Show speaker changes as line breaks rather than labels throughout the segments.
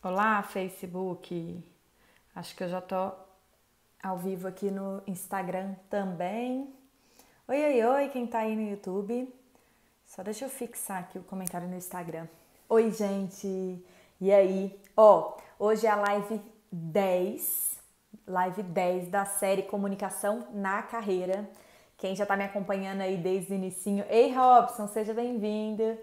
Olá, Facebook. Acho que eu já tô ao vivo aqui no Instagram também. Oi, oi, oi, quem tá aí no YouTube. Só deixa eu fixar aqui o comentário no Instagram. Oi, gente. E aí? Hoje é a live 10 da série Comunicação na Carreira. Quem já tá me acompanhando aí desde o inicinho. Ei, Robson, seja bem-vindo.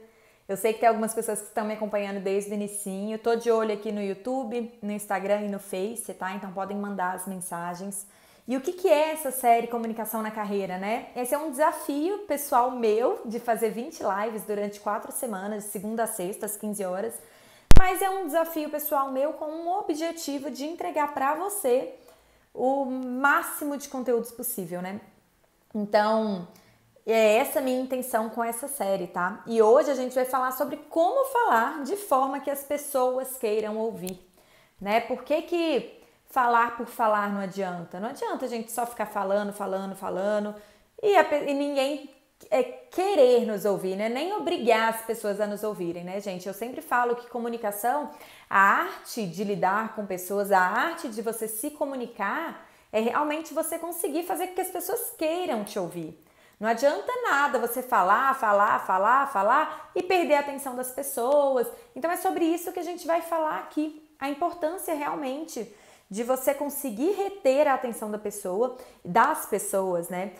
Eu sei que tem algumas pessoas que estão me acompanhando desde o inicinho. Tô de olho aqui no YouTube, no Instagram e no Face, tá? Então podem mandar as mensagens. E o que é essa série Comunicação na Carreira, né? Esse é um desafio pessoal meu de fazer 20 lives durante 4 semanas, de segunda a sexta, às 15 horas. Mas é um desafio pessoal meu com um objetivo de entregar para você o máximo de conteúdos possível, né? Então, é essa a minha intenção com essa série, tá? E hoje a gente vai falar sobre como falar de forma que as pessoas queiram ouvir, né? Por que falar por falar não adianta? Não adianta a gente só ficar falando e ninguém querer nos ouvir, né? Nem obrigar as pessoas a nos ouvirem, né, gente? Eu sempre falo que comunicação, a arte de lidar com pessoas, a arte de você se comunicar é realmente você conseguir fazer com que as pessoas queiram te ouvir. Não adianta nada você falar e perder a atenção das pessoas. Então é sobre isso que a gente vai falar aqui. A importância realmente de você conseguir reter a atenção das pessoas, né?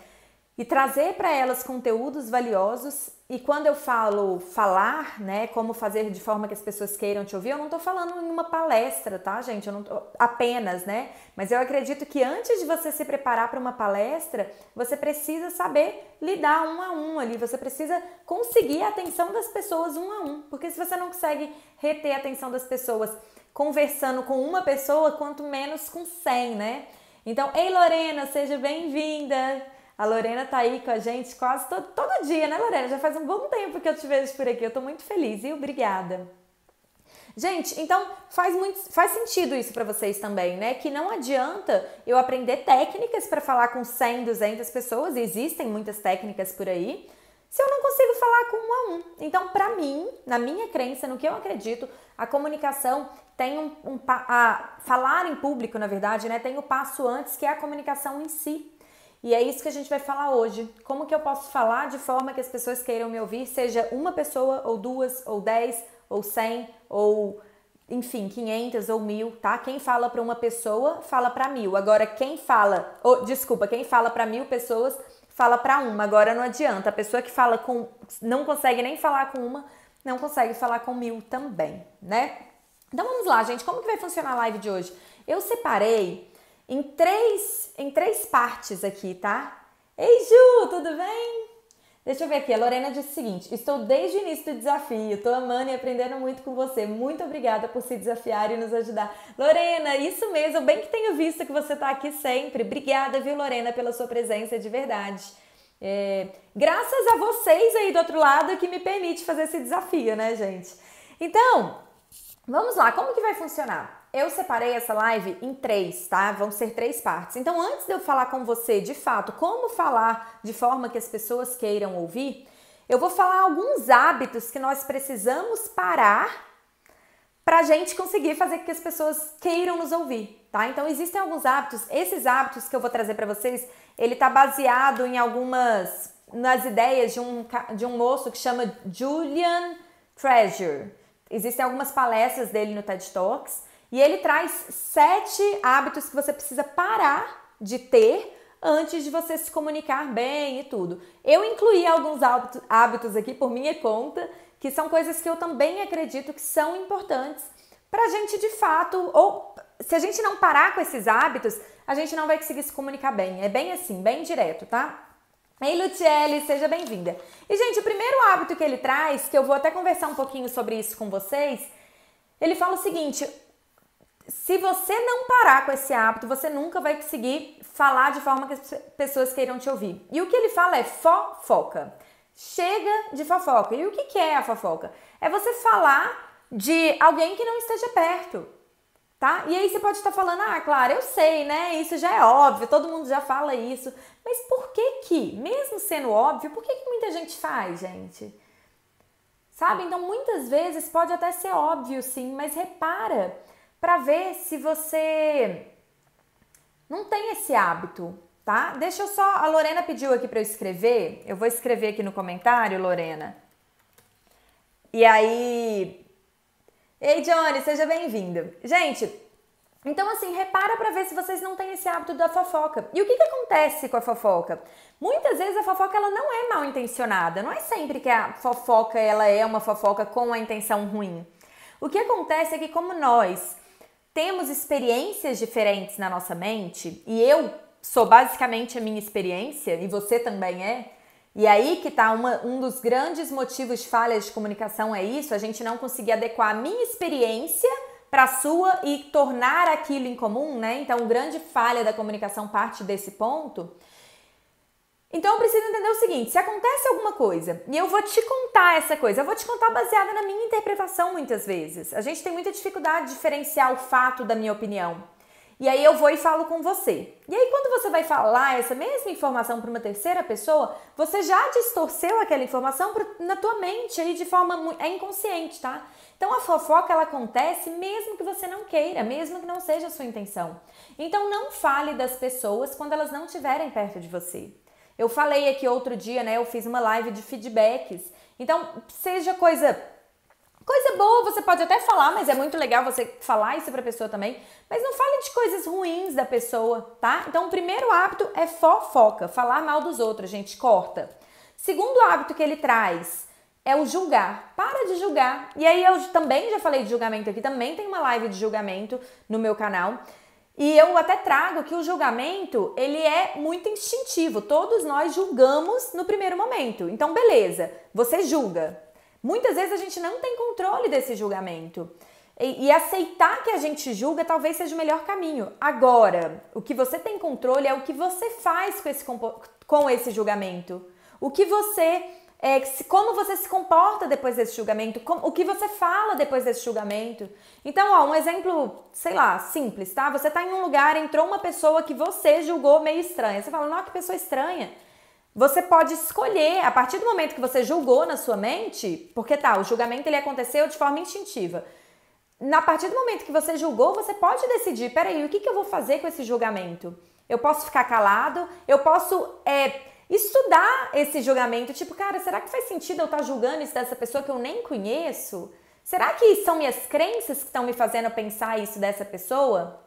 E trazer para elas conteúdos valiosos. E quando eu falo falar, né, como fazer de forma que as pessoas queiram te ouvir, eu não estou falando em uma palestra, tá, gente? Eu não tô, apenas, né? Mas eu acredito que antes de você se preparar para uma palestra, você precisa saber lidar um a um ali. Você precisa conseguir a atenção das pessoas um a um. Porque se você não consegue reter a atenção das pessoas conversando com uma pessoa, quanto menos com 100, né? Então, ei Lorena, seja bem-vinda! A Lorena tá aí com a gente quase todo dia, né, Lorena? Já faz um bom tempo que eu te vejo por aqui. Eu tô muito feliz, viu? Obrigada. Gente, então faz sentido isso para vocês também, né? Que não adianta eu aprender técnicas para falar com 100, 200 pessoas, existem muitas técnicas por aí, se eu não consigo falar com um a um. Então, para mim, na minha crença, no que eu acredito, a comunicação tem falar em público, na verdade, né? Tem o passo antes, que é a comunicação em si. E é isso que a gente vai falar hoje. Como que eu posso falar de forma que as pessoas queiram me ouvir, seja uma pessoa, ou duas, ou 10, ou 100, ou enfim, 500 ou 1000, tá? Quem fala para uma pessoa, fala para 1000. Agora, quem fala para 1000 pessoas, fala para uma. Agora não adianta. A pessoa que não consegue nem falar com uma, não consegue falar com 1000 também, né? Então vamos lá, gente. Como que vai funcionar a live de hoje? Eu separei em três partes aqui, tá? Ei, Ju, tudo bem? Deixa eu ver aqui, a Lorena disse o seguinte: estou desde o início do desafio, estou amando e aprendendo muito com você. Muito obrigada por se desafiar e nos ajudar. Lorena, isso mesmo, bem que tenho visto que você está aqui sempre. Obrigada, viu, Lorena, pela sua presença de verdade. Graças a vocês aí do outro lado que me permite fazer esse desafio, né, gente? Então, vamos lá, como que vai funcionar? Eu separei essa live em 3, tá? Vão ser 3 partes. Então, antes de eu falar com você, de fato, como falar de forma que as pessoas queiram ouvir, eu vou falar alguns hábitos que nós precisamos parar pra gente conseguir fazer com que as pessoas queiram nos ouvir, tá? Então, existem alguns hábitos. Esses hábitos que eu vou trazer pra vocês, ele tá baseado em nas ideias de um moço que chama Julian Treasure. Existem algumas palestras dele no TED Talks. E ele traz 7 hábitos que você precisa parar de ter antes de você se comunicar bem e tudo. Eu incluí alguns hábitos aqui por minha conta, que são coisas que eu também acredito que são importantes pra gente de fato, ou se a gente não parar com esses hábitos, a gente não vai conseguir se comunicar bem. É bem assim, bem direto, tá? Ei, Luciele, seja bem-vinda. E, gente, o primeiro hábito que ele traz, que eu vou até conversar um pouquinho sobre isso com vocês, ele fala o seguinte: se você não parar com esse hábito, você nunca vai conseguir falar de forma que as pessoas queiram te ouvir. E o que ele fala é fofoca. Chega de fofoca. E o que é a fofoca? É você falar de alguém que não esteja perto, tá? E aí você pode estar falando, claro, eu sei, né? Isso já é óbvio, todo mundo já fala isso. Mas por que, mesmo sendo óbvio, por que muita gente faz, gente? sabe? Então, muitas vezes pode até ser óbvio, sim, mas repara para ver se você não tem esse hábito, tá? Deixa eu só... A Lorena pediu aqui para eu escrever. Eu vou escrever aqui no comentário, Lorena. E aí... Ei, Johnny, seja bem-vindo. Gente, então assim, repara para ver se vocês não têm esse hábito da fofoca. E o que acontece com a fofoca? Muitas vezes a fofoca ela não é mal intencionada. Não é sempre que a fofoca ela é uma fofoca com a intenção ruim. O que acontece é que como nós temos experiências diferentes na nossa mente, e eu sou basicamente a minha experiência, e você também é, e aí que tá um dos grandes motivos de falhas de comunicação é isso, a gente não conseguir adequar a minha experiência para a sua e tornar aquilo em comum, né? Então, grande falha da comunicação parte desse ponto. Então, eu preciso entender o seguinte, se acontece alguma coisa, e eu vou te contar essa coisa, eu vou te contar baseada na minha interpretação muitas vezes. A gente tem muita dificuldade de diferenciar o fato da minha opinião. E aí eu vou e falo com você. E aí quando você vai falar essa mesma informação para uma terceira pessoa, você já distorceu aquela informação na tua mente aí de forma inconsciente, tá? Então a fofoca ela acontece mesmo que você não queira, mesmo que não seja a sua intenção. Então não fale das pessoas quando elas não estiverem perto de você. Eu falei aqui outro dia, né? Eu fiz uma live de feedbacks. Então seja coisa boa, você pode até falar, mas é muito legal você falar isso pra pessoa também. Mas não fale de coisas ruins da pessoa, tá? Então, o primeiro hábito é fofoca, falar mal dos outros, gente, corta. Segundo hábito que ele traz é o julgar. Para de julgar. E aí, eu também já falei de julgamento aqui, também tem uma live de julgamento no meu canal. E eu até trago que o julgamento, ele é muito instintivo. Todos nós julgamos no primeiro momento. Então, beleza, você julga. Muitas vezes a gente não tem controle desse julgamento. E aceitar que a gente julga talvez seja o melhor caminho. Agora, o que você tem controle é o que você faz com esse julgamento. O que você... como você se comporta depois desse julgamento, o que você fala depois desse julgamento. Então, ó, um exemplo, sei lá, simples, tá? Você tá em um lugar, entrou uma pessoa que você julgou meio estranha. Você fala, nossa, que pessoa estranha. Você pode escolher, a partir do momento que você julgou na sua mente, porque tá, o julgamento ele aconteceu de forma instintiva. A partir do momento que você julgou, você pode decidir, peraí, o que eu vou fazer com esse julgamento? Eu posso ficar calado, eu posso estudar esse julgamento, tipo, cara, será que faz sentido eu estar julgando isso dessa pessoa que eu nem conheço? Será que são minhas crenças que estão me fazendo pensar isso dessa pessoa?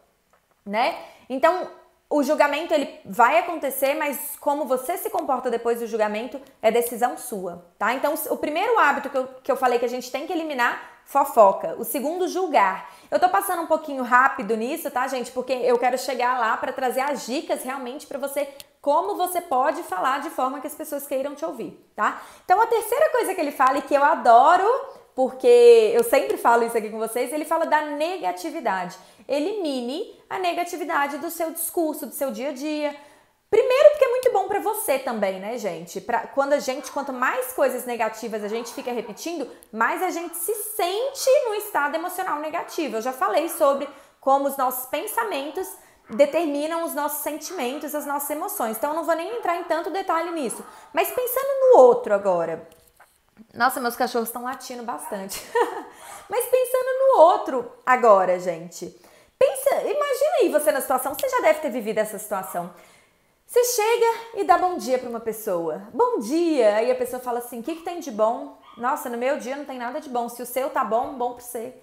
Né? Então, o julgamento ele vai acontecer, mas como você se comporta depois do julgamento é decisão sua, tá? Então, o primeiro hábito que eu falei que a gente tem que eliminar, fofoca. O segundo, julgar. Eu tô passando um pouquinho rápido nisso, tá, gente? Porque eu quero chegar lá para trazer as dicas realmente para você, como você pode falar de forma que as pessoas queiram te ouvir, tá? Então, a terceira coisa que ele fala e que eu adoro, porque eu sempre falo isso aqui com vocês, ele fala da negatividade. Elimine a negatividade do seu discurso, do seu dia a dia. Primeiro porque é muito bom pra você também, né, gente? Quanto mais coisas negativas a gente fica repetindo, mais a gente se sente num estado emocional negativo. Eu já falei sobre como os nossos pensamentos determinam os nossos sentimentos, as nossas emoções. Então eu não vou nem entrar em tanto detalhe nisso. Mas pensando no outro agora. Nossa, meus cachorros estão latindo bastante. Mas pensando no outro agora, gente. Imagina aí você na situação, você já deve ter vivido essa situação. Você chega e dá bom dia para uma pessoa. Bom dia! Aí a pessoa fala assim, o que tem de bom? Nossa, no meu dia não tem nada de bom. Se o seu tá bom, bom pra você.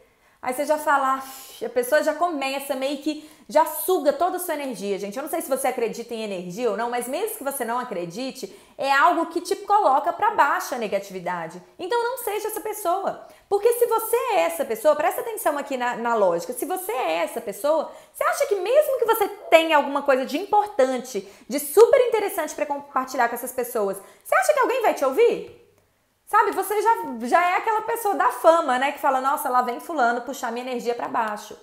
Aí você já fala, a pessoa já começa meio que, já suga toda a sua energia, gente. Eu não sei se você acredita em energia ou não, mas mesmo que você não acredite, é algo que te coloca para baixo a negatividade. Então não seja essa pessoa. Porque se você é essa pessoa, presta atenção aqui na lógica, se você é essa pessoa, você acha que mesmo que você tenha alguma coisa de importante, de super interessante para compartilhar com essas pessoas, você acha que alguém vai te ouvir? Sabe, você já é aquela pessoa da fama, né? Que fala, nossa, lá vem fulano puxar minha energia para baixo.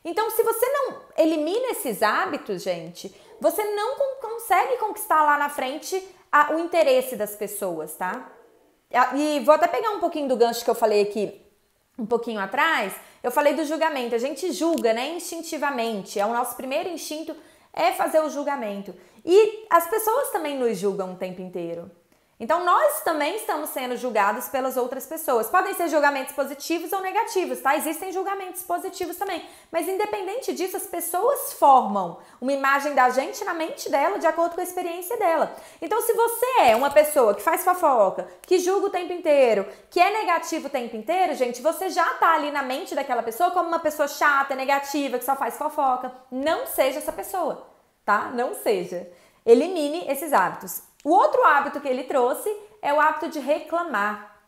Então, se você não elimina esses hábitos, gente, você não consegue conquistar lá na frente o interesse das pessoas, tá? E vou até pegar um pouquinho do gancho que eu falei aqui um pouquinho atrás. Eu falei do julgamento. A gente julga, né? Instintivamente. O nosso primeiro instinto é fazer o julgamento. E as pessoas também nos julgam o tempo inteiro. Então, nós também estamos sendo julgados pelas outras pessoas. Podem ser julgamentos positivos ou negativos, tá? Existem julgamentos positivos também. Mas, independente disso, as pessoas formam uma imagem da gente na mente dela de acordo com a experiência dela. Então, se você é uma pessoa que faz fofoca, que julga o tempo inteiro, que é negativo o tempo inteiro, gente, você já tá ali na mente daquela pessoa como uma pessoa chata, negativa, que só faz fofoca. Não seja essa pessoa, tá? Não seja. Elimine esses hábitos. O outro hábito que ele trouxe é o hábito de reclamar.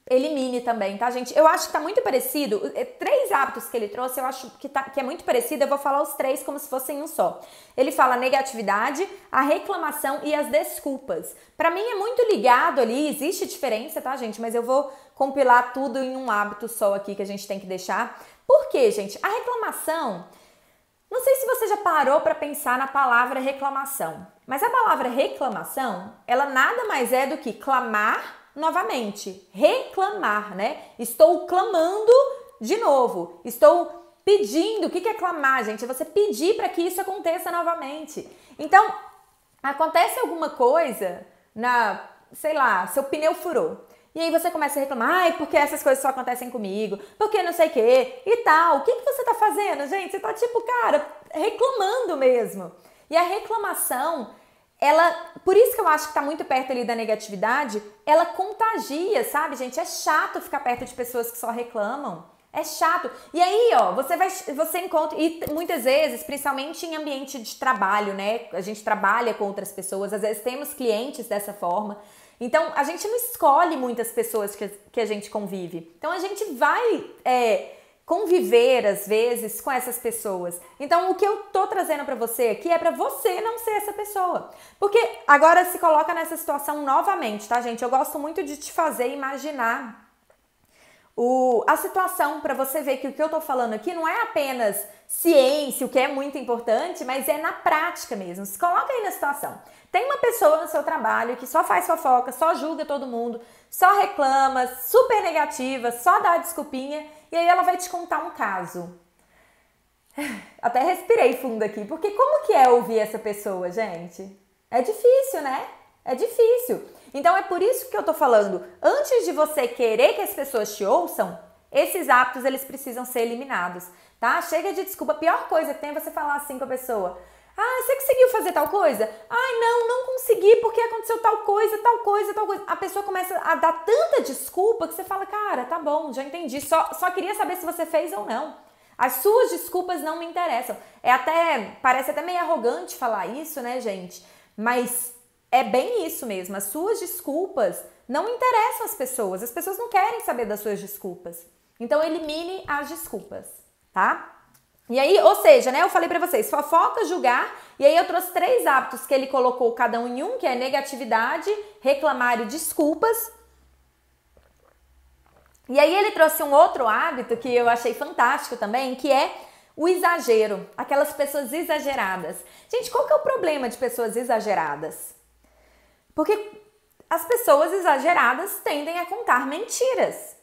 Elimine também, tá, gente? Eu acho que tá muito parecido. 3 hábitos que ele trouxe, eu acho que é muito parecido. Eu vou falar os 3 como se fossem um só. Ele fala a negatividade, a reclamação e as desculpas. Pra mim é muito ligado ali, existe diferença, tá, gente? Mas eu vou compilar tudo em um hábito só aqui que a gente tem que deixar. Por quê, gente? A reclamação... Não sei se você já parou para pensar na palavra reclamação, mas a palavra reclamação, ela nada mais é do que clamar novamente, reclamar, né? Estou clamando de novo, estou pedindo. O que é clamar, gente? É você pedir para que isso aconteça novamente. Então, acontece alguma coisa sei lá, seu pneu furou. E aí você começa a reclamar, ai, porque essas coisas só acontecem comigo, porque não sei o que e tal. O que você tá fazendo, gente? Você tá tipo, cara, reclamando mesmo. E a reclamação, por isso que eu acho que tá muito perto ali da negatividade, ela contagia, sabe, gente? É chato ficar perto de pessoas que só reclamam. É chato. E aí, ó, você encontra, e muitas vezes, principalmente em ambiente de trabalho, né? A gente trabalha com outras pessoas, às vezes temos clientes dessa forma. Então, a gente não escolhe muitas pessoas que a gente convive. Então, a gente vai conviver, às vezes, com essas pessoas. Então, o que eu tô trazendo pra você aqui é pra você não ser essa pessoa. Porque agora se coloca nessa situação novamente, tá, gente? Eu gosto muito de te fazer imaginar a situação para você ver que o que eu tô falando aqui não é apenas ciência, o que é muito importante, mas é na prática mesmo. Se coloca aí na situação. Tem uma pessoa no seu trabalho que só faz fofoca, só julga todo mundo, só reclama, super negativa, só dá desculpinha, e aí ela vai te contar um caso. Até respirei fundo aqui, porque como que é ouvir essa pessoa, gente? É difícil, né? É difícil. Então é por isso que eu tô falando, antes de você querer que as pessoas te ouçam, esses hábitos eles precisam ser eliminados, tá? Chega de desculpa. A pior coisa que tem é você falar assim com a pessoa: ah, você conseguiu fazer tal coisa? Ai, não consegui porque aconteceu tal coisa, tal coisa, tal coisa. A pessoa começa a dar tanta desculpa que você fala: cara, tá bom, já entendi, só queria saber se você fez ou não. As suas desculpas não me interessam. Parece até meio arrogante falar isso, né, gente? Mas é bem isso mesmo. As suas desculpas não interessam as pessoas não querem saber das suas desculpas. Então, elimine as desculpas, tá? E aí, ou seja, né, eu falei pra vocês, fofoca, julgar, e aí eu trouxe 3 hábitos que ele colocou cada um em um, que é negatividade, reclamar e desculpas. E aí ele trouxe um outro hábito que eu achei fantástico também, que é o exagero, aquelas pessoas exageradas. Gente, qual que é o problema de pessoas exageradas? Porque as pessoas exageradas tendem a contar mentiras.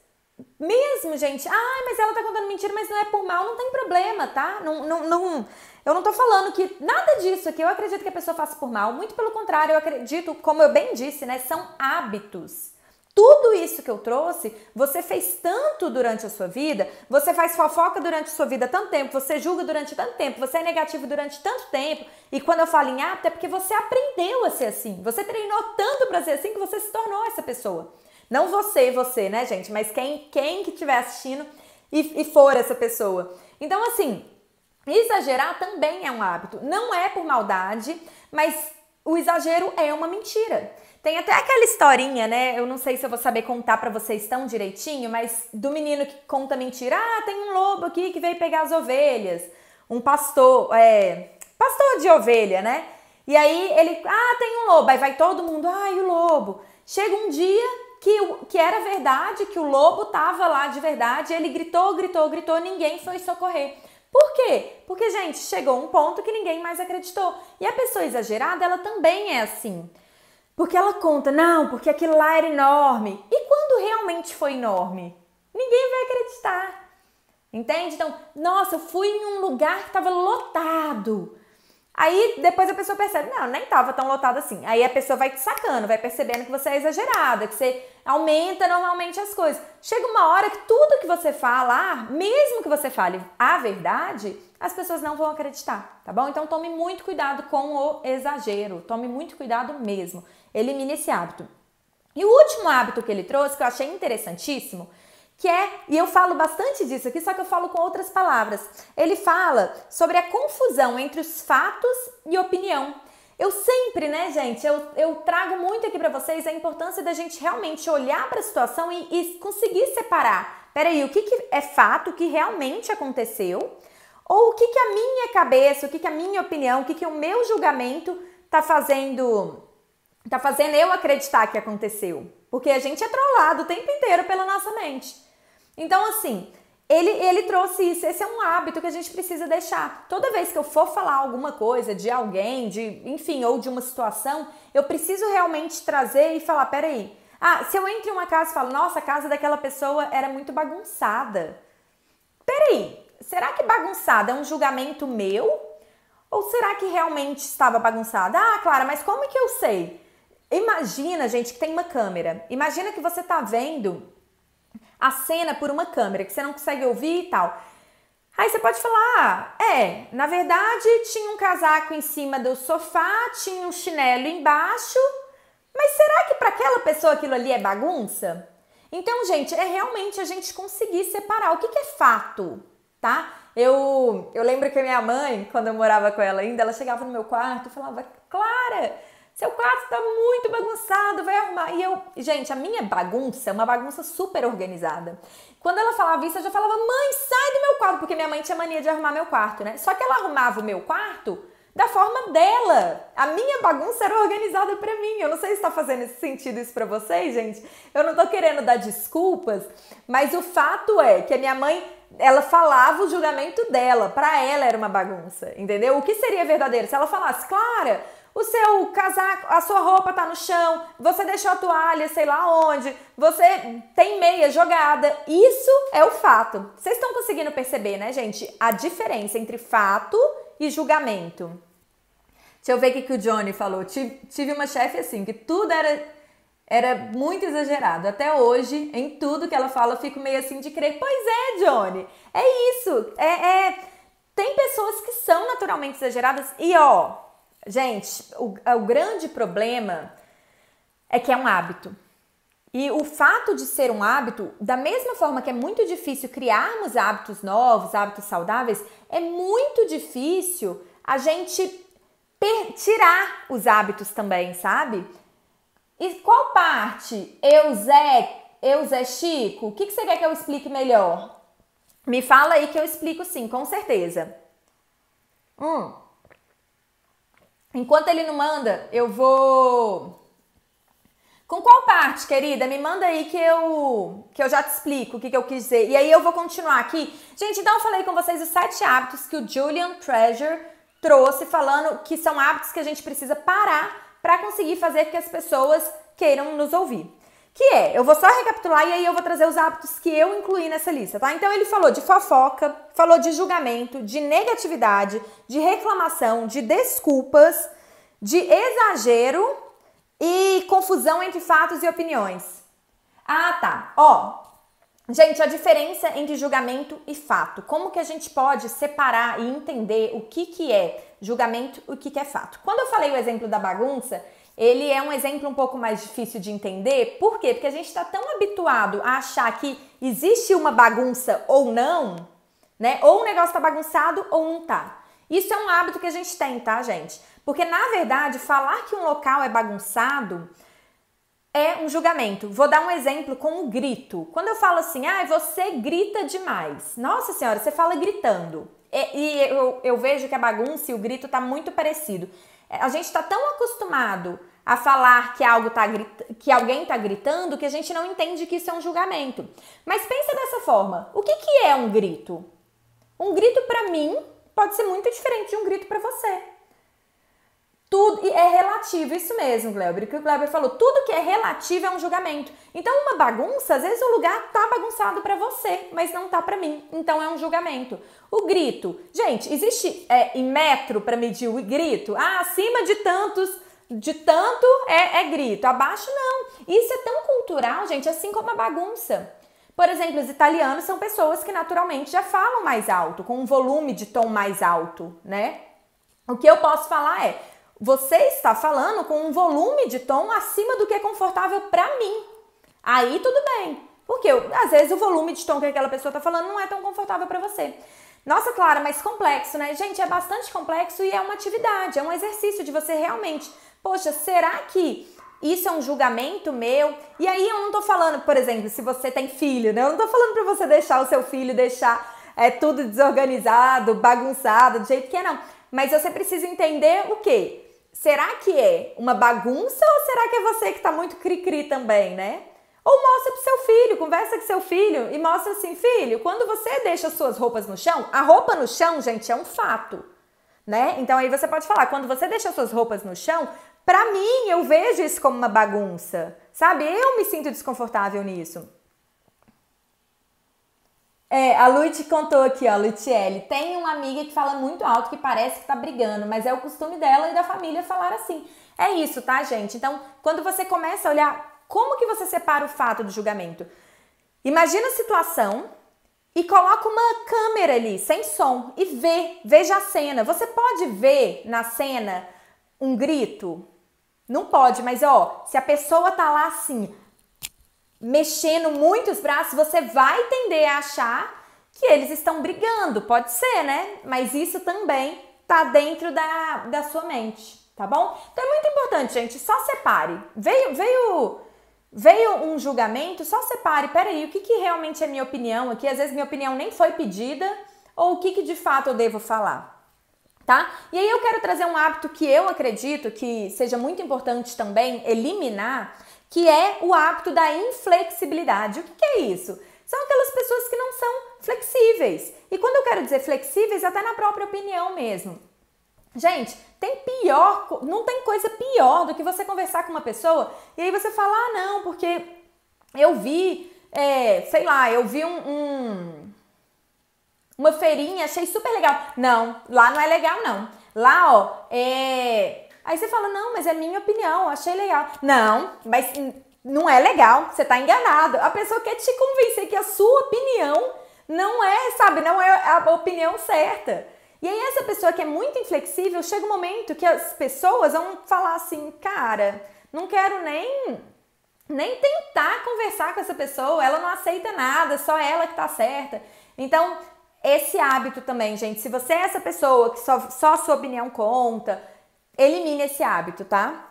Mesmo, gente, mas ela tá contando mentira, mas não é por mal, não tem problema, tá? Eu não tô falando que nada disso aqui eu acredito que a pessoa faça por mal, muito pelo contrário, eu acredito, como eu bem disse, né, são hábitos. Tudo isso que eu trouxe, você fez tanto durante a sua vida, você faz fofoca durante a sua vida há tanto tempo, você julga durante tanto tempo, você é negativo durante tanto tempo, e quando eu falo em hábito é porque você aprendeu a ser assim, você treinou tanto pra ser assim que você se tornou essa pessoa. Não você, né, gente? Mas quem que estiver assistindo e for essa pessoa. Então, assim, exagerar também é um hábito. Não é por maldade, mas o exagero é uma mentira. Tem até aquela historinha, né? Eu não sei se eu vou saber contar pra vocês tão direitinho, mas do menino que conta mentira. Ah, tem um lobo aqui que veio pegar as ovelhas. Um pastor de ovelha, né? E aí ele, tem um lobo. Aí vai todo mundo, e o lobo? Chega um dia que era verdade, que o lobo tava lá de verdade, ele gritou, ninguém foi socorrer. Por quê? Porque, gente, chegou um ponto que ninguém mais acreditou. E a pessoa exagerada, ela também é assim. Porque ela conta, não, porque aquilo lá era enorme. E quando realmente foi enorme? Ninguém vai acreditar. Entende? Então, nossa, eu fui em um lugar que estava lotado. Aí depois a pessoa percebe, não, nem tava tão lotado assim. Aí a pessoa vai te sacando, vai percebendo que você é exagerada, que você aumenta normalmente as coisas. Chega uma hora que tudo que você fala, mesmo que você fale a verdade, as pessoas não vão acreditar, tá bom? Então tome muito cuidado com o exagero, tome muito cuidado mesmo. Elimine esse hábito. E o último hábito que ele trouxe, que eu achei interessantíssimo, que é, e eu falo bastante disso aqui, só que eu falo com outras palavras. Ele fala sobre a confusão entre os fatos e opinião. Eu sempre, né, gente, eu trago muito aqui pra vocês a importância da gente realmente olhar para a situação e conseguir separar. Peraí, o que é fato, o que realmente aconteceu, ou o que a minha cabeça, o que a minha opinião, o que o meu julgamento tá fazendo eu acreditar que aconteceu. Porque a gente é trollado o tempo inteiro pela nossa mente. Então, assim, ele trouxe isso. Esse é um hábito que a gente precisa deixar. Toda vez que eu for falar alguma coisa de alguém, enfim, ou de uma situação, eu preciso realmente trazer e falar, peraí. Se eu entro em uma casa e falo, nossa, a casa daquela pessoa era muito bagunçada. Peraí, será que bagunçada é um julgamento meu? Ou será que realmente estava bagunçada? Clara, mas como que eu sei? Imagina, gente, que tem uma câmera. Imagina que você tá vendo a cena por uma câmera, que você não consegue ouvir e tal. Aí você pode falar, na verdade tinha um casaco em cima do sofá, tinha um chinelo embaixo, mas será que para aquela pessoa aquilo ali é bagunça? Então, gente, é realmente a gente conseguir separar o que é fato, tá? Eu lembro que a minha mãe, quando eu morava com ela ainda, ela chegava no meu quarto e falava, Clara, seu quarto tá muito bagunçado, vai arrumar. E gente, a minha bagunça é uma bagunça super organizada. Quando ela falava isso, eu já falava, mãe, sai do meu quarto, porque minha mãe tinha mania de arrumar meu quarto, né? Só que ela arrumava o meu quarto da forma dela. A minha bagunça era organizada pra mim. Eu não sei se tá fazendo sentido isso pra vocês, gente. Eu não tô querendo dar desculpas, mas o fato é que a minha mãe, ela falava o julgamento dela. Pra ela era uma bagunça, entendeu? O que seria verdadeiro? Se ela falasse, Clara, o seu casaco, a sua roupa tá no chão, você deixou a toalha, sei lá onde, você tem meia jogada. Isso é o fato. Vocês estão conseguindo perceber, né, gente? A diferença entre fato e julgamento. Deixa eu ver o que o Johnny falou. Tive uma chefe assim, que tudo era muito exagerado. Até hoje, em tudo que ela fala, eu fico meio assim de crer. Pois é, Johnny, é isso. Tem pessoas que são naturalmente exageradas e, gente, o grande problema é que é um hábito. E o fato de ser um hábito, da mesma forma que é muito difícil criarmos hábitos novos, hábitos saudáveis, é muito difícil a gente tirar os hábitos também, sabe? E qual parte? Eu, Zé Chico? O que você quer que eu explique melhor? Me fala aí que eu explico sim, com certeza. Enquanto ele não manda, eu vou... Com qual parte, querida? Me manda aí que eu já te explico o que eu quis dizer. E aí eu vou continuar aqui. Gente, então eu falei com vocês os 7 hábitos que o Julian Treasure trouxe, falando que são hábitos que a gente precisa parar para conseguir fazer que as pessoas queiram nos ouvir. Que eu vou só recapitular e aí eu vou trazer os hábitos que eu incluí nessa lista, tá? Então ele falou de fofoca, falou de julgamento, de negatividade, de reclamação, de desculpas, de exagero e confusão entre fatos e opiniões. Tá. Gente, a diferença entre julgamento e fato. Como que a gente pode separar e entender o que é julgamento e o que é fato? Quando eu falei o exemplo da bagunça, ele é um exemplo um pouco mais difícil de entender. Por quê? Porque a gente está tão habituado a achar que existe uma bagunça ou não, né? Ou o negócio está bagunçado ou não tá. Isso é um hábito que a gente tem, tá, gente? Porque, na verdade, falar que um local é bagunçado é um julgamento. Vou dar um exemplo com o grito. Quando eu falo assim, você grita demais. Nossa senhora, você fala gritando. E eu vejo que a bagunça e o grito tá muito parecido. A gente tá tão acostumado a falar que alguém tá gritando que a gente não entende que isso é um julgamento. Mas pensa dessa forma. O que é um grito? Um grito pra mim pode ser muito diferente de um grito pra você. Tudo é relativo, isso mesmo, Gleuber, o que o Gleuber falou, tudo que é relativo é um julgamento. Então, uma bagunça, às vezes o lugar tá bagunçado para você, mas não tá para mim, então é um julgamento. O grito, gente, existe em metro para medir o grito? Ah, acima de tanto é grito, abaixo não. Isso é tão cultural, gente, assim como a bagunça. Por exemplo, os italianos são pessoas que naturalmente já falam mais alto, com um volume de tom mais alto, né? O que eu posso falar é, você está falando com um volume de tom acima do que é confortável para mim. Aí tudo bem, porque às vezes o volume de tom que aquela pessoa está falando não é tão confortável para você. Nossa, Clara, mas complexo, né? Gente, é bastante complexo e é uma atividade, é um exercício de você realmente, poxa, será que isso é um julgamento meu? E aí eu não tô falando, por exemplo, se você tem filho, né? Eu não tô falando para você deixar o seu filho deixar tudo desorganizado, bagunçado, do jeito que é, não. Mas você precisa entender o quê? Será que é uma bagunça ou será que é você que tá muito cri-cri também, né? Ou mostra pro seu filho, conversa com seu filho e mostra assim, filho, quando você deixa suas roupas no chão, a roupa no chão, gente, é um fato, né? Então aí você pode falar, quando você deixa suas roupas no chão, pra mim eu vejo isso como uma bagunça, sabe? Eu me sinto desconfortável nisso. A Lu te contou aqui, ó, Luciele, tem uma amiga que fala muito alto que parece que tá brigando, mas é o costume dela e da família falar assim. É isso, tá, gente? Então, quando você começa a olhar como que você separa o fato do julgamento, imagina a situação e coloca uma câmera ali, sem som, e veja a cena. Você pode ver na cena um grito? Não pode, mas ó, se a pessoa tá lá assim, mexendo muito os braços, você vai tender a achar que eles estão brigando, pode ser, né? Mas isso também tá dentro da sua mente, tá bom? Então é muito importante, gente, só separe. Veio um julgamento, só separe, peraí, o que realmente é minha opinião aqui? Às vezes minha opinião nem foi pedida, ou o que de fato eu devo falar? Tá? E aí eu quero trazer um hábito que eu acredito que seja muito importante também eliminar, que é o hábito da inflexibilidade. O que é isso? São aquelas pessoas que não são flexíveis. E quando eu quero dizer flexíveis, até na própria opinião mesmo. Gente, não tem coisa pior do que você conversar com uma pessoa e aí você falar, ah, não, porque eu vi, eu vi uma feirinha, achei super legal. Não, lá não é legal, não. Lá, ó, Aí você fala, não, mas é minha opinião, achei legal. Não, mas não é legal, você tá enganado. A pessoa quer te convencer que a sua opinião não é, sabe, não é a opinião certa. E aí essa pessoa que é muito inflexível, chega um momento que as pessoas vão falar assim, cara, não quero nem tentar conversar com essa pessoa, ela não aceita nada, só ela que tá certa. Então, esse hábito também, gente, se você é essa pessoa que só a sua opinião conta, elimine esse hábito, tá?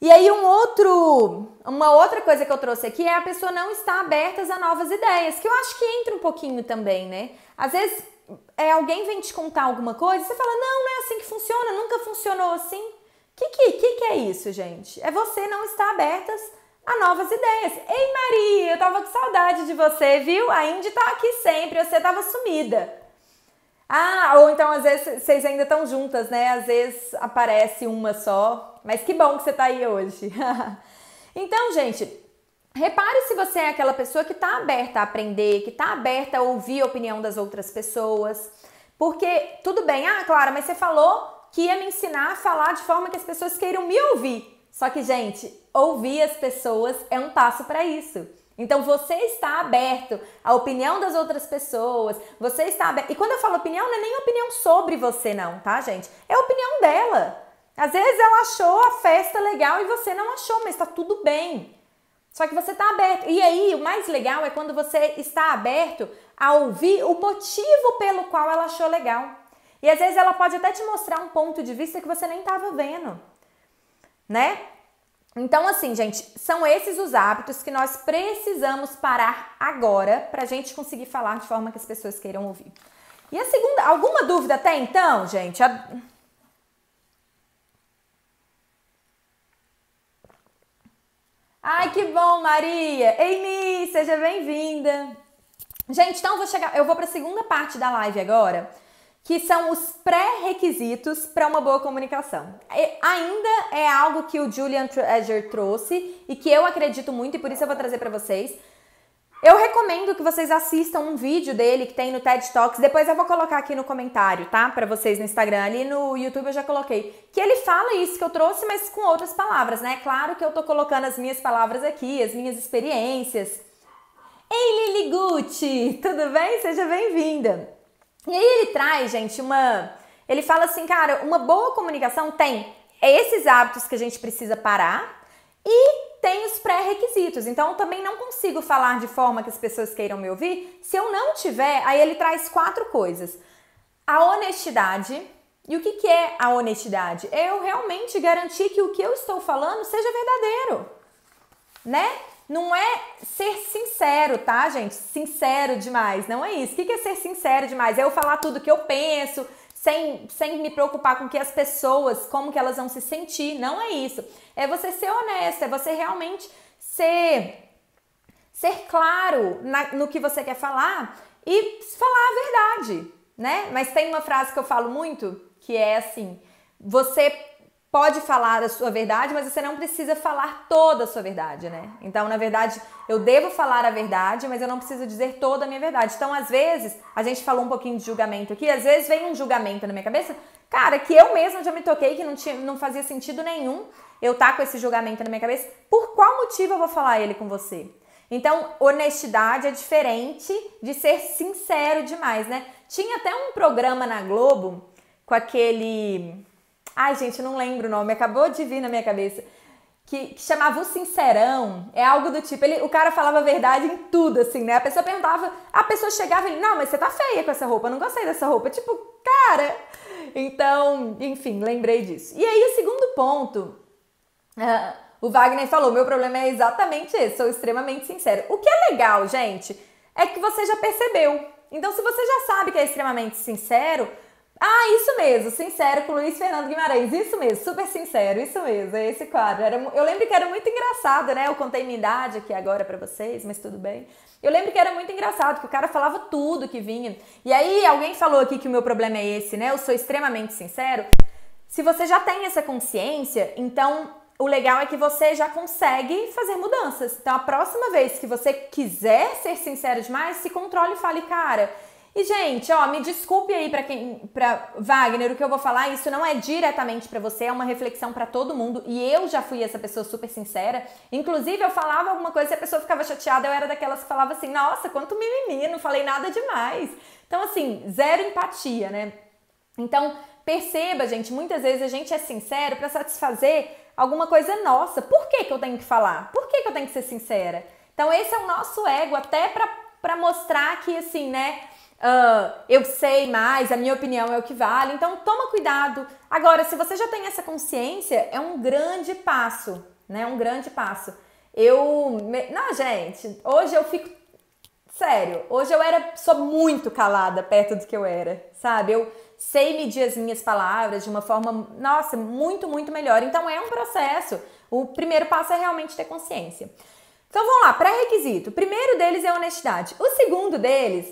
E aí uma outra coisa que eu trouxe aqui é a pessoa não estar aberta a novas ideias, que eu acho que entra um pouquinho também, né? Às vezes alguém vem te contar alguma coisa e você fala, não é assim que funciona, nunca funcionou assim. Que é isso, gente? É você não estar abertas a novas ideias. Ei, Maria, eu tava com saudade de você, viu? A Indy tá aqui sempre, você tava sumida. Ah, ou então às vezes vocês ainda estão juntas, né? Às vezes aparece uma só, mas que bom que você tá aí hoje. Então, gente, repare se você é aquela pessoa que tá aberta a aprender, que tá aberta a ouvir a opinião das outras pessoas. Porque, tudo bem, Clara, mas você falou que ia me ensinar a falar de forma que as pessoas queiram me ouvir. Só que, gente, ouvir as pessoas é um passo para isso. Então, você está aberto à opinião das outras pessoas, você está aberto... E quando eu falo opinião, não é nem opinião sobre você não, tá, gente? É a opinião dela. Às vezes ela achou a festa legal e você não achou, mas tá tudo bem. Só que você está aberto. E aí, o mais legal é quando você está aberto a ouvir o motivo pelo qual ela achou legal. E às vezes ela pode até te mostrar um ponto de vista que você nem estava vendo, né? Então, assim, gente, são esses os hábitos que nós precisamos parar agora pra gente conseguir falar de forma que as pessoas queiram ouvir. E a segunda, alguma dúvida até então, gente? Ai, que bom, Maria! Amy, seja bem-vinda! Gente, então eu vou para a segunda parte da live agora, que são os pré-requisitos para uma boa comunicação. Ainda é algo que o Julian Treasure trouxe e que eu acredito muito e por isso eu vou trazer para vocês. Eu recomendo que vocês assistam um vídeo dele que tem no TED Talks, depois eu vou colocar aqui no comentário, tá? Para vocês no Instagram, ali no YouTube eu já coloquei. Que ele fala isso que eu trouxe, mas com outras palavras, né? Claro que eu tô colocando as minhas palavras aqui, as minhas experiências. Ei, Lili Gucci, tudo bem? Seja bem-vinda! E aí ele traz, gente, ele fala assim, cara, uma boa comunicação tem esses hábitos que a gente precisa parar e tem os pré-requisitos. Então, eu também não consigo falar de forma que as pessoas queiram me ouvir se eu não tiver. Aí ele traz 4 coisas. A honestidade. E o que é a honestidade? É eu realmente garantir que o que eu estou falando seja verdadeiro, né? Não é ser sincero, tá, gente? Sincero demais, não é isso. O que é ser sincero demais? É eu falar tudo que eu penso, sem me preocupar com que as pessoas, como que elas vão se sentir. Não é isso. É você ser honesto, é você realmente ser claro no que você quer falar e falar a verdade, né? Mas tem uma frase que eu falo muito, que é assim, você pode falar a sua verdade, mas você não precisa falar toda a sua verdade, né? Então, na verdade, eu devo falar a verdade, mas eu não preciso dizer toda a minha verdade. Então, às vezes, a gente falou um pouquinho de julgamento aqui, às vezes vem um julgamento na minha cabeça, cara, que eu mesma já me toquei, que não fazia sentido nenhum eu tá com esse julgamento na minha cabeça. Por qual motivo eu vou falar ele com você? Então, honestidade é diferente de ser sincero demais, né? Tinha até um programa na Globo com aquele... Ai, gente, não lembro o nome, acabou de vir na minha cabeça. Que chamava O Sincerão, é algo do tipo, o cara falava a verdade em tudo, assim, né? A pessoa perguntava, a pessoa chegava e ele, não, mas você tá feia com essa roupa, eu não gostei dessa roupa. Tipo, cara... Então, enfim, lembrei disso. E aí, o segundo ponto, o Wagner falou, meu problema é exatamente esse, sou extremamente sincero. O que é legal, gente, é que você já percebeu. Então, se você já sabe que é extremamente sincero... Ah, isso mesmo, sincero com Luiz Fernando Guimarães, isso mesmo, super sincero, isso mesmo, é esse quadro. Eu lembro que era muito engraçado, né? Eu contei minha idade aqui agora pra vocês, mas tudo bem. Eu lembro que era muito engraçado, que o cara falava tudo que vinha. E aí, alguém falou aqui que o meu problema é esse, né? Eu sou extremamente sincero. Se você já tem essa consciência, então o legal é que você já consegue fazer mudanças. Então, a próxima vez que você quiser ser sincero demais, se controle e fale, cara... E, gente, ó, me desculpe aí pra Wagner, o que eu vou falar, isso não é diretamente pra você, é uma reflexão pra todo mundo. E eu já fui essa pessoa super sincera. Inclusive, eu falava alguma coisa e a pessoa ficava chateada, eu era daquelas que falava assim, nossa, quanto mimimi, não falei nada demais. Então, assim, zero empatia, né? Então, perceba, gente, muitas vezes a gente é sincero pra satisfazer alguma coisa nossa. Por que eu tenho que falar? Por que eu tenho que ser sincera? Então, esse é o nosso ego, até pra mostrar que, assim, né... eu sei mais, a minha opinião é o que vale, então toma cuidado. Agora, se você já tem essa consciência, é um grande passo, né? Um grande passo. Não, gente, hoje eu fico... Sério, hoje sou muito calada perto do que eu era, sabe? Eu sei medir as minhas palavras de uma forma, nossa, muito, muito melhor. Então é um processo. O primeiro passo é realmente ter consciência. Então vamos lá, pré-requisito. O primeiro deles é a honestidade. O segundo deles...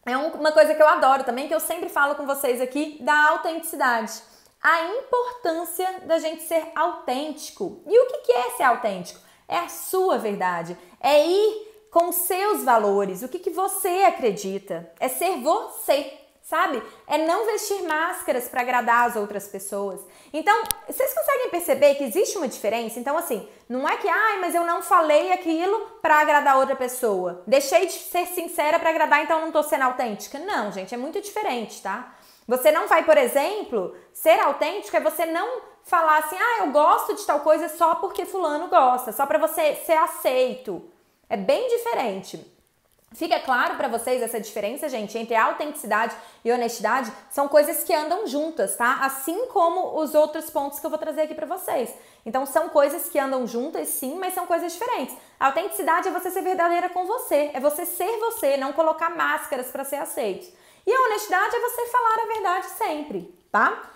é uma coisa que eu adoro também, que eu sempre falo com vocês aqui, da autenticidade. A importância da gente ser autêntico. E o que é ser autêntico? É a sua verdade. É ir com os seus valores. O que você acredita. É ser você, sabe? É não vestir máscaras para agradar as outras pessoas. Então, vocês conseguem perceber que existe uma diferença? Então, assim, não é que, mas eu não falei aquilo para agradar outra pessoa. Deixei de ser sincera para agradar, então não tô sendo autêntica. Não, gente, é muito diferente, tá? Você não vai, por exemplo, ser autêntico é você não falar assim, eu gosto de tal coisa só porque fulano gosta, só para você ser aceito. É bem diferente. Fica claro para vocês essa diferença, gente, entre autenticidade e honestidade? São coisas que andam juntas, tá? Assim como os outros pontos que eu vou trazer aqui para vocês. Então, são coisas que andam juntas, sim, mas são coisas diferentes. A autenticidade é você ser verdadeira com você, é você ser você, não colocar máscaras para ser aceito. E a honestidade é você falar a verdade sempre, tá?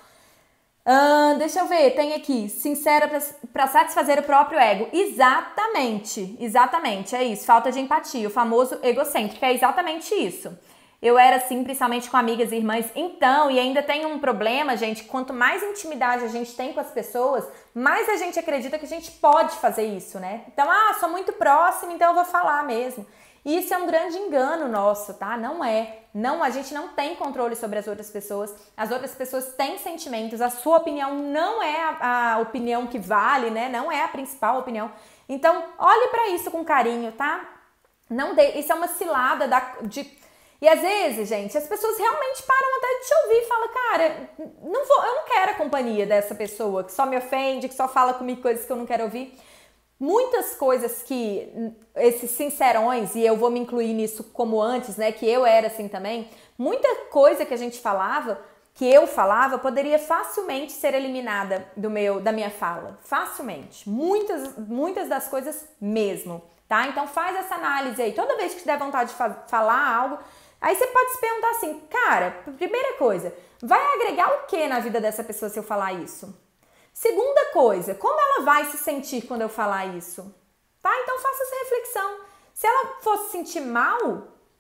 Deixa eu ver, tem aqui, sincera para satisfazer o próprio ego. Exatamente, é isso, falta de empatia, o famoso egocêntrico, é exatamente isso. eu era assim, principalmente com amigas e irmãs. Então, e ainda tem um problema, gente, quanto mais intimidade a gente tem com as pessoas, mais a gente acredita que a gente pode fazer isso, né? Então, sou muito próxima, então eu vou falar mesmo. E isso é um grande engano nosso, tá? Não é. Não, a gente não tem controle sobre as outras pessoas. As outras pessoas têm sentimentos. A sua opinião não é a opinião que vale, né? Não é a principal opinião. Então, olhe pra isso com carinho, tá? Não dê, isso é uma cilada E às vezes, gente, as pessoas realmente param até de te ouvir e falam, cara, eu não quero a companhia dessa pessoa que só me ofende, que só fala comigo coisas que eu não quero ouvir. Muitas coisas que esses sincerões, e eu vou me incluir nisso como antes, né, que eu era assim também, muita coisa que a gente falava, que eu falava, poderia facilmente ser eliminada da minha fala. Facilmente. Muitas das coisas mesmo, tá? Então faz essa análise aí. Toda vez que te der vontade de falar algo, aí você pode se perguntar assim, cara, primeira coisa, vai agregar o que na vida dessa pessoa se eu falar isso? Segunda coisa, como ela vai se sentir quando eu falar isso? Tá? Então faça essa reflexão. Se ela for se sentir mal,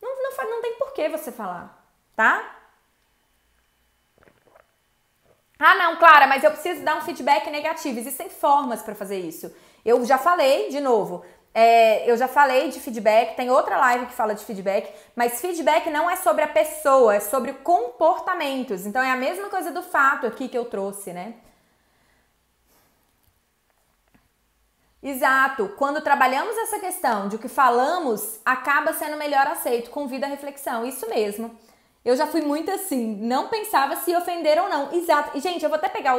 não tem por que você falar, tá? Não, Clara, mas eu preciso dar um feedback negativo. Existem formas para fazer isso. Eu já falei, de novo, eu já falei de feedback, tem outra live que fala de feedback, mas feedback não é sobre a pessoa, é sobre comportamentos. Então é a mesma coisa do fato aqui que eu trouxe, né? Exato. Quando trabalhamos essa questão de o que falamos, acaba sendo melhor aceito, convida a reflexão. Isso mesmo. Eu já fui muito assim, não pensava se ofender ou não. Exato. E, gente, eu vou até pegar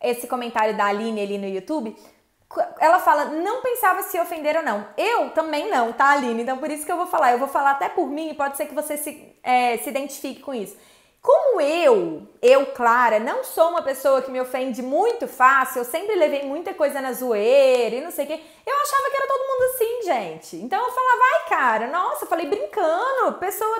esse comentário da Aline ali no YouTube. Ela fala, não pensava se ofender ou não. Eu também não, tá, Aline? Então, por isso que eu vou falar. Eu vou falar até por mim e pode ser que você se identifique com isso. Como eu, Clara, não sou uma pessoa que me ofende muito fácil, eu sempre levei muita coisa na zoeira e não sei o quê, eu achava que era todo mundo assim, gente. Então eu falava, vai, cara, nossa, eu falei brincando, a pessoa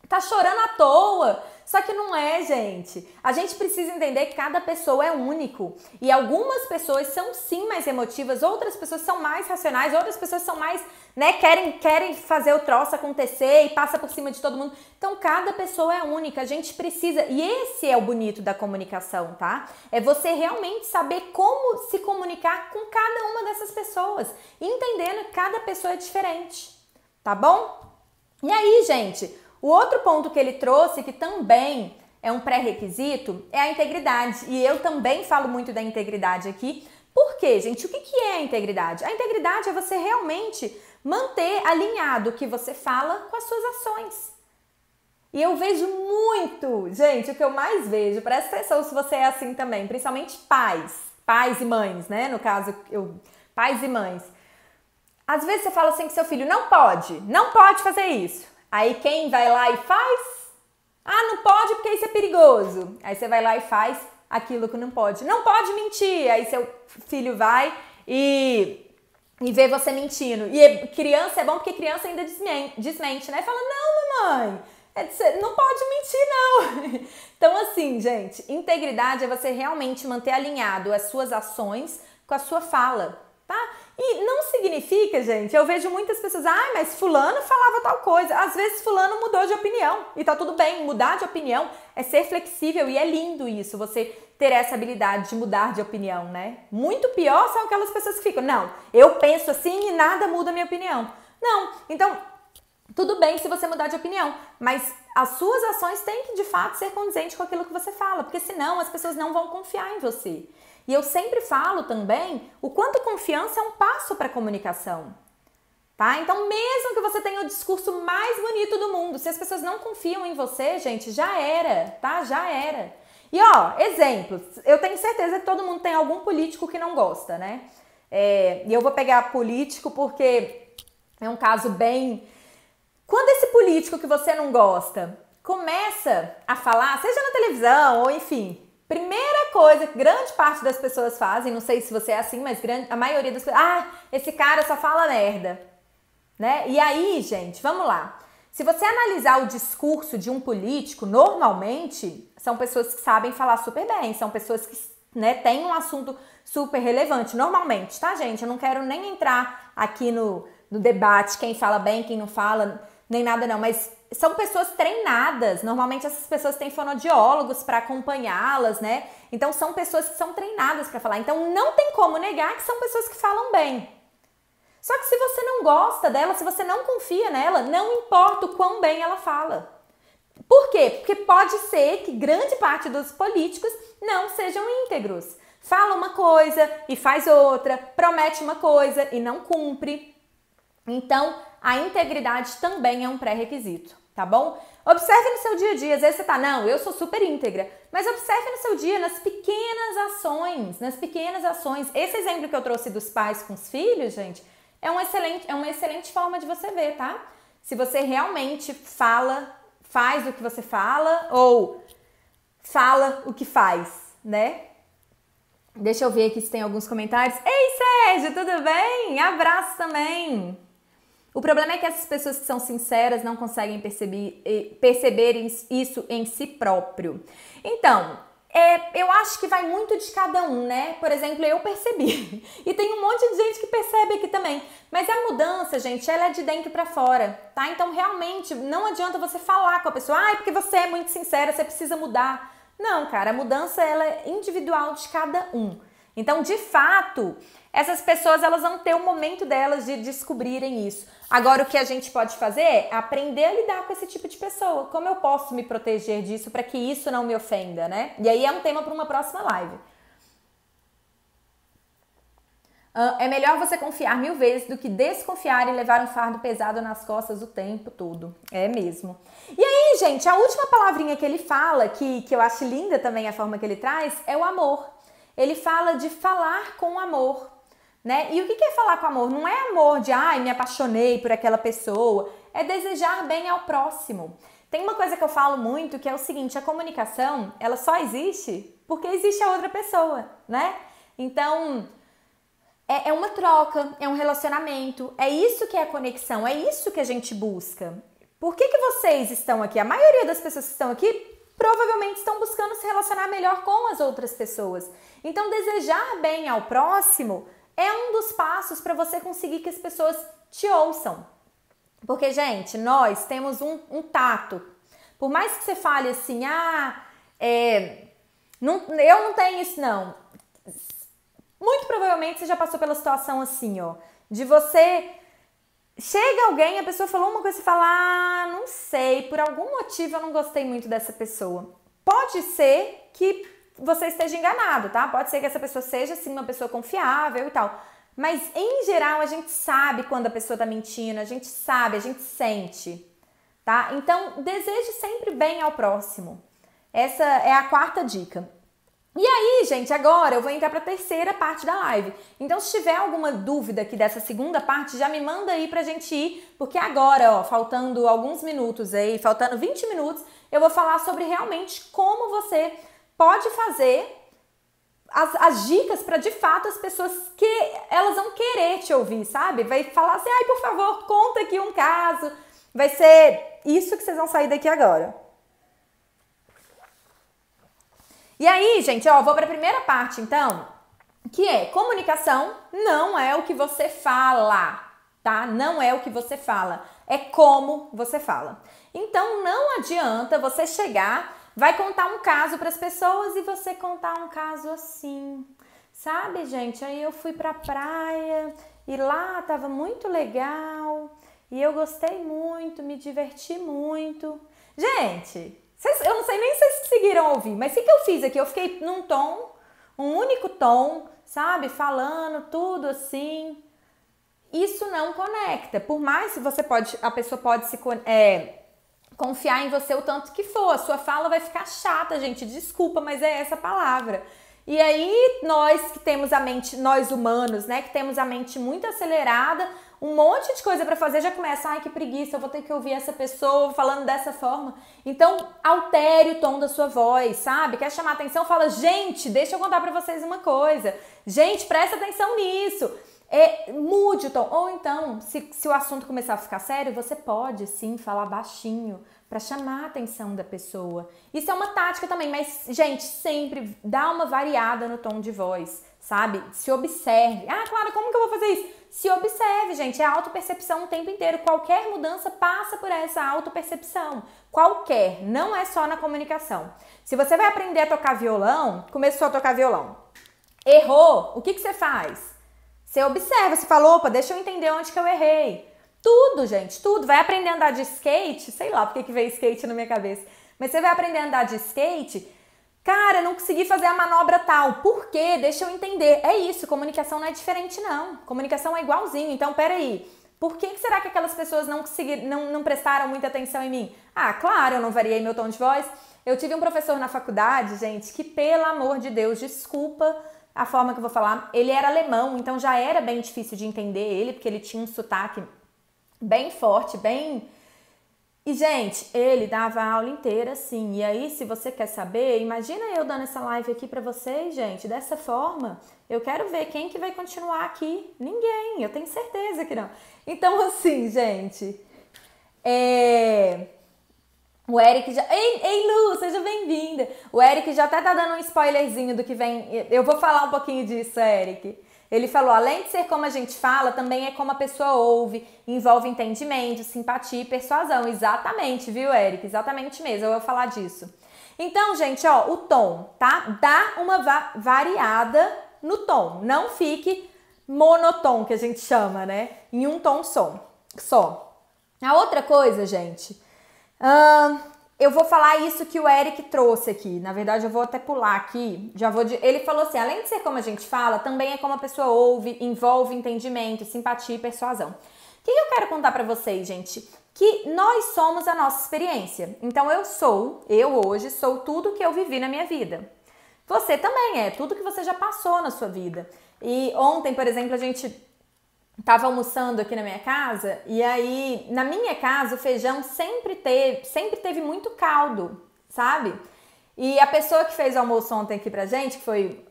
tá chorando à toa. Só que não é, gente. A gente precisa entender que cada pessoa é único. E algumas pessoas são sim mais emotivas, outras pessoas são mais racionais, outras pessoas são mais, né, querem fazer o troço acontecer e passa por cima de todo mundo. Então cada pessoa é única, a gente precisa, e esse é o bonito da comunicação, tá? É você realmente saber como se comunicar com cada uma dessas pessoas, entendendo que cada pessoa é diferente, tá bom? E aí, gente, o outro ponto que ele trouxe, que também é um pré-requisito, é a integridade. E eu também falo muito da integridade aqui. Por quê, gente? O que é a integridade? A integridade é você realmente manter alinhado o que você fala com as suas ações. E eu vejo muito, gente, o que eu mais vejo, presta atenção se você é assim também, principalmente pais e mães, né? No caso, pais e mães. Às vezes você fala assim que seu filho não pode fazer isso. Aí quem vai lá e faz? Não pode porque isso é perigoso. Aí você vai lá e faz aquilo que não pode. Não pode mentir. Aí seu filho vai e vê você mentindo. E criança é bom porque criança ainda desmente, né? Fala, não, mamãe, não pode mentir, não. Então assim, gente, integridade é você realmente manter alinhado as suas ações com a sua fala, tá? E não significa, gente, eu vejo muitas pessoas, mas fulano falava tal coisa. Às vezes fulano mudou de opinião e tá tudo bem, mudar de opinião é ser flexível e é lindo isso, você ter essa habilidade de mudar de opinião, né? Muito pior são aquelas pessoas que ficam, não, eu penso assim e nada muda a minha opinião. Não, então tudo bem se você mudar de opinião, mas as suas ações têm que de fato ser condizentes com aquilo que você fala, porque senão as pessoas não vão confiar em você. E eu sempre falo também o quanto confiança é um passo para a comunicação, tá? Então, mesmo que você tenha o discurso mais bonito do mundo, se as pessoas não confiam em você, gente, já era, tá? Já era. E exemplos, eu tenho certeza que todo mundo tem algum político que não gosta, né? E eu vou pegar político porque é um caso bem... Quando esse político que você não gosta começa a falar, seja na televisão ou enfim... Primeira coisa que grande parte das pessoas fazem, não sei se você é assim, mas a maioria das pessoas, esse cara só fala merda, né? E aí, gente, vamos lá. Se você analisar o discurso de um político, normalmente são pessoas que sabem falar super bem, são pessoas que, né, têm um assunto super relevante, normalmente, tá, gente? Eu não quero nem entrar aqui no debate, quem fala bem, quem não fala, nem nada não, mas são pessoas treinadas. Normalmente essas pessoas têm fonoaudiólogos para acompanhá-las, né? Então são pessoas que são treinadas para falar. Então não tem como negar que são pessoas que falam bem. Só que se você não gosta dela, se você não confia nela, não importa o quão bem ela fala. Por quê? Porque pode ser que grande parte dos políticos não sejam íntegros. Fala uma coisa e faz outra, promete uma coisa e não cumpre. Então, a integridade também é um pré-requisito, tá bom? Observe no seu dia a dia, às vezes você tá, não, eu sou super íntegra, mas observe no seu dia, nas pequenas ações. Esse exemplo que eu trouxe dos pais com os filhos, gente, é uma excelente forma de você ver, tá? Se você realmente faz o que você fala ou fala o que faz, né? Deixa eu ver aqui se tem alguns comentários. Ei, Sérgio, tudo bem? Abraço também! O problema é que essas pessoas que são sinceras não conseguem perceber isso em si próprio. Então, eu acho que vai muito de cada um, né? Por exemplo, eu percebi. E tem um monte de gente que percebe aqui também. Mas a mudança, gente, ela é de dentro pra fora, tá? Então, realmente, não adianta você falar com a pessoa, porque você é muito sincera, você precisa mudar. Não, cara, a mudança, ela é individual de cada um. Então, de fato, essas pessoas, elas vão ter o momento delas de descobrirem isso. Agora, o que a gente pode fazer é aprender a lidar com esse tipo de pessoa. Como eu posso me proteger disso para que isso não me ofenda, né? E aí é um tema para uma próxima live. É melhor você confiar 1000 vezes do que desconfiar e levar um fardo pesado nas costas o tempo todo. É mesmo. E aí, gente, a última palavrinha que ele fala, que eu acho linda também a forma que ele traz, é o amor. Ele fala de falar com amor, né? E o que é falar com amor? Não é amor de, me apaixonei por aquela pessoa. É desejar bem ao próximo. Tem uma coisa que eu falo muito, que é o seguinte, a comunicação, ela só existe porque existe a outra pessoa, né? Então, é uma troca, é um relacionamento, é isso que é a conexão, é isso que a gente busca. Por que vocês estão aqui? A maioria das pessoas que estão aqui provavelmente estão buscando se relacionar melhor com as outras pessoas. Então, desejar bem ao próximo é um dos passos para você conseguir que as pessoas te ouçam. Porque, gente, nós temos um tato. Por mais que você fale assim, eu não tenho isso, não. Muito provavelmente você já passou pela situação assim, de você... Chega alguém, a pessoa falou uma coisa e você fala, não sei, por algum motivo eu não gostei muito dessa pessoa. Pode ser que você esteja enganado, tá? Pode ser que essa pessoa seja, sim, uma pessoa confiável e tal. Mas, em geral, a gente sabe quando a pessoa tá mentindo, a gente sabe, a gente sente, tá? Então, deseje sempre bem ao próximo. Essa é a 4ª dica. E aí, gente, agora eu vou entrar para a 3ª parte da live. Então, se tiver alguma dúvida aqui dessa 2ª parte, já me manda aí pra gente ir, porque agora, faltando alguns minutos aí, faltando 20 minutos, eu vou falar sobre realmente como você pode fazer as dicas para, de fato, as pessoas que elas vão querer te ouvir, sabe? Vai falar assim, por favor, conta aqui um caso. Vai ser isso que vocês vão sair daqui agora. E aí, gente, vou para a primeira parte, então, que é comunicação não é o que você fala, tá? Não é o que você fala, é como você fala. Então, não adianta você chegar, vai contar um caso para as pessoas e você contar um caso assim, sabe, gente? Aí eu fui pra praia e lá tava muito legal e eu gostei muito, me diverti muito. Gente... eu não sei nem se vocês conseguiram ouvir, mas o que eu fiz aqui? Eu fiquei num tom, um único tom, sabe? Falando tudo assim. Isso não conecta. Por mais que a pessoa pode confiar em você o tanto que for. A sua fala vai ficar chata, gente. Desculpa, mas é essa palavra. E aí, nós que temos a mente, nós humanos, né? Que temos a mente muito acelerada, um monte de coisa pra fazer, já começa, que preguiça, eu vou ter que ouvir essa pessoa falando dessa forma. Então, altere o tom da sua voz, sabe? Quer chamar atenção? Fala, gente, deixa eu contar pra vocês uma coisa. Gente, presta atenção nisso. Mude o tom. Ou então, se o assunto começar a ficar sério, você pode, sim, falar baixinho pra chamar a atenção da pessoa. Isso é uma tática também, mas, gente, sempre dá uma variada no tom de voz, sabe? Se observe. Clara, como que eu vou fazer isso? se observe, gente. É autopercepção o tempo inteiro. Qualquer mudança passa por essa autopercepção. Qualquer, não é só na comunicação. Se você vai aprender a tocar violão, começou a tocar violão, errou, o que você faz? Você observa, você fala, opa, deixa eu entender onde que eu errei. Tudo, gente, tudo. Vai aprender a andar de skate, sei lá porque que veio skate na minha cabeça, mas você vai aprender a andar de skate, cara, não consegui fazer a manobra tal. Por quê? Deixa eu entender. É isso, comunicação não é diferente não. Comunicação é igualzinho. Então, peraí, por que será que aquelas pessoas não prestaram muita atenção em mim? Ah, claro, eu não variei meu tom de voz. Eu tive um professor na faculdade, gente, que pelo amor de Deus, desculpa a forma que eu vou falar, ele era alemão, então já era bem difícil de entender ele, porque ele tinha um sotaque bem forte, bem... E, gente, ele dava a aula inteira assim. E aí, se você quer saber, imagina eu dando essa live aqui pra vocês, gente, dessa forma. Eu quero ver quem que vai continuar aqui. Ninguém, eu tenho certeza que não. Então, assim, gente, o Eric já... Ei, Lu, seja bem-vinda. O Eric já até tá dando um spoilerzinho do que vem. Eu vou falar um pouquinho disso, Eric. Ele falou, além de ser como a gente fala, também é como a pessoa ouve, envolve entendimento, simpatia e persuasão. Exatamente, viu, Eric? Exatamente mesmo, eu vou falar disso. Então, gente, ó, o tom, tá? Dá uma variada no tom. Não fique monotom, que a gente chama, né? Em um tom só. A outra coisa, gente... eu vou falar isso que o Eric trouxe aqui. Na verdade, eu vou até pular aqui. Ele falou assim, além de ser como a gente fala, também é como a pessoa ouve, envolve entendimento, simpatia e persuasão. O que eu quero contar pra vocês, gente? Que nós somos a nossa experiência. Então, eu hoje sou tudo que eu vivi na minha vida. Você também é tudo que você já passou na sua vida. E ontem, por exemplo, a gente... tava almoçando aqui na minha casa e aí, na minha casa, o feijão sempre teve muito caldo, sabe? E a pessoa que fez o almoço ontem aqui pra gente, que foi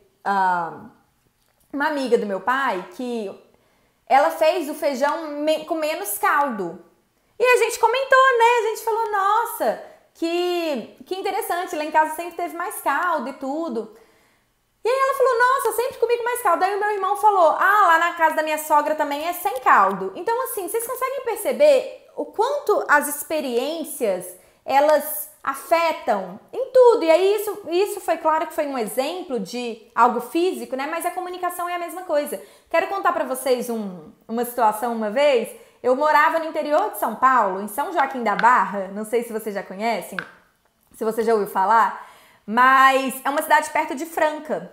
uma amiga do meu pai, que ela fez o feijão com menos caldo. E a gente comentou, né? A gente falou, nossa, que interessante, lá em casa sempre teve mais caldo e tudo. E aí ela falou, nossa, eu sempre comi com mais caldo. Aí o meu irmão falou, lá na casa da minha sogra também é sem caldo. Então, assim, vocês conseguem perceber o quanto as experiências, elas afetam em tudo. E aí isso foi claro que foi um exemplo de algo físico, né? Mas a comunicação é a mesma coisa. Quero contar pra vocês uma situação uma vez. Eu morava no interior de São Paulo, em São Joaquim da Barra. Não sei se vocês já conhecem, se você já ouviu falar. Mas é uma cidade perto de Franca.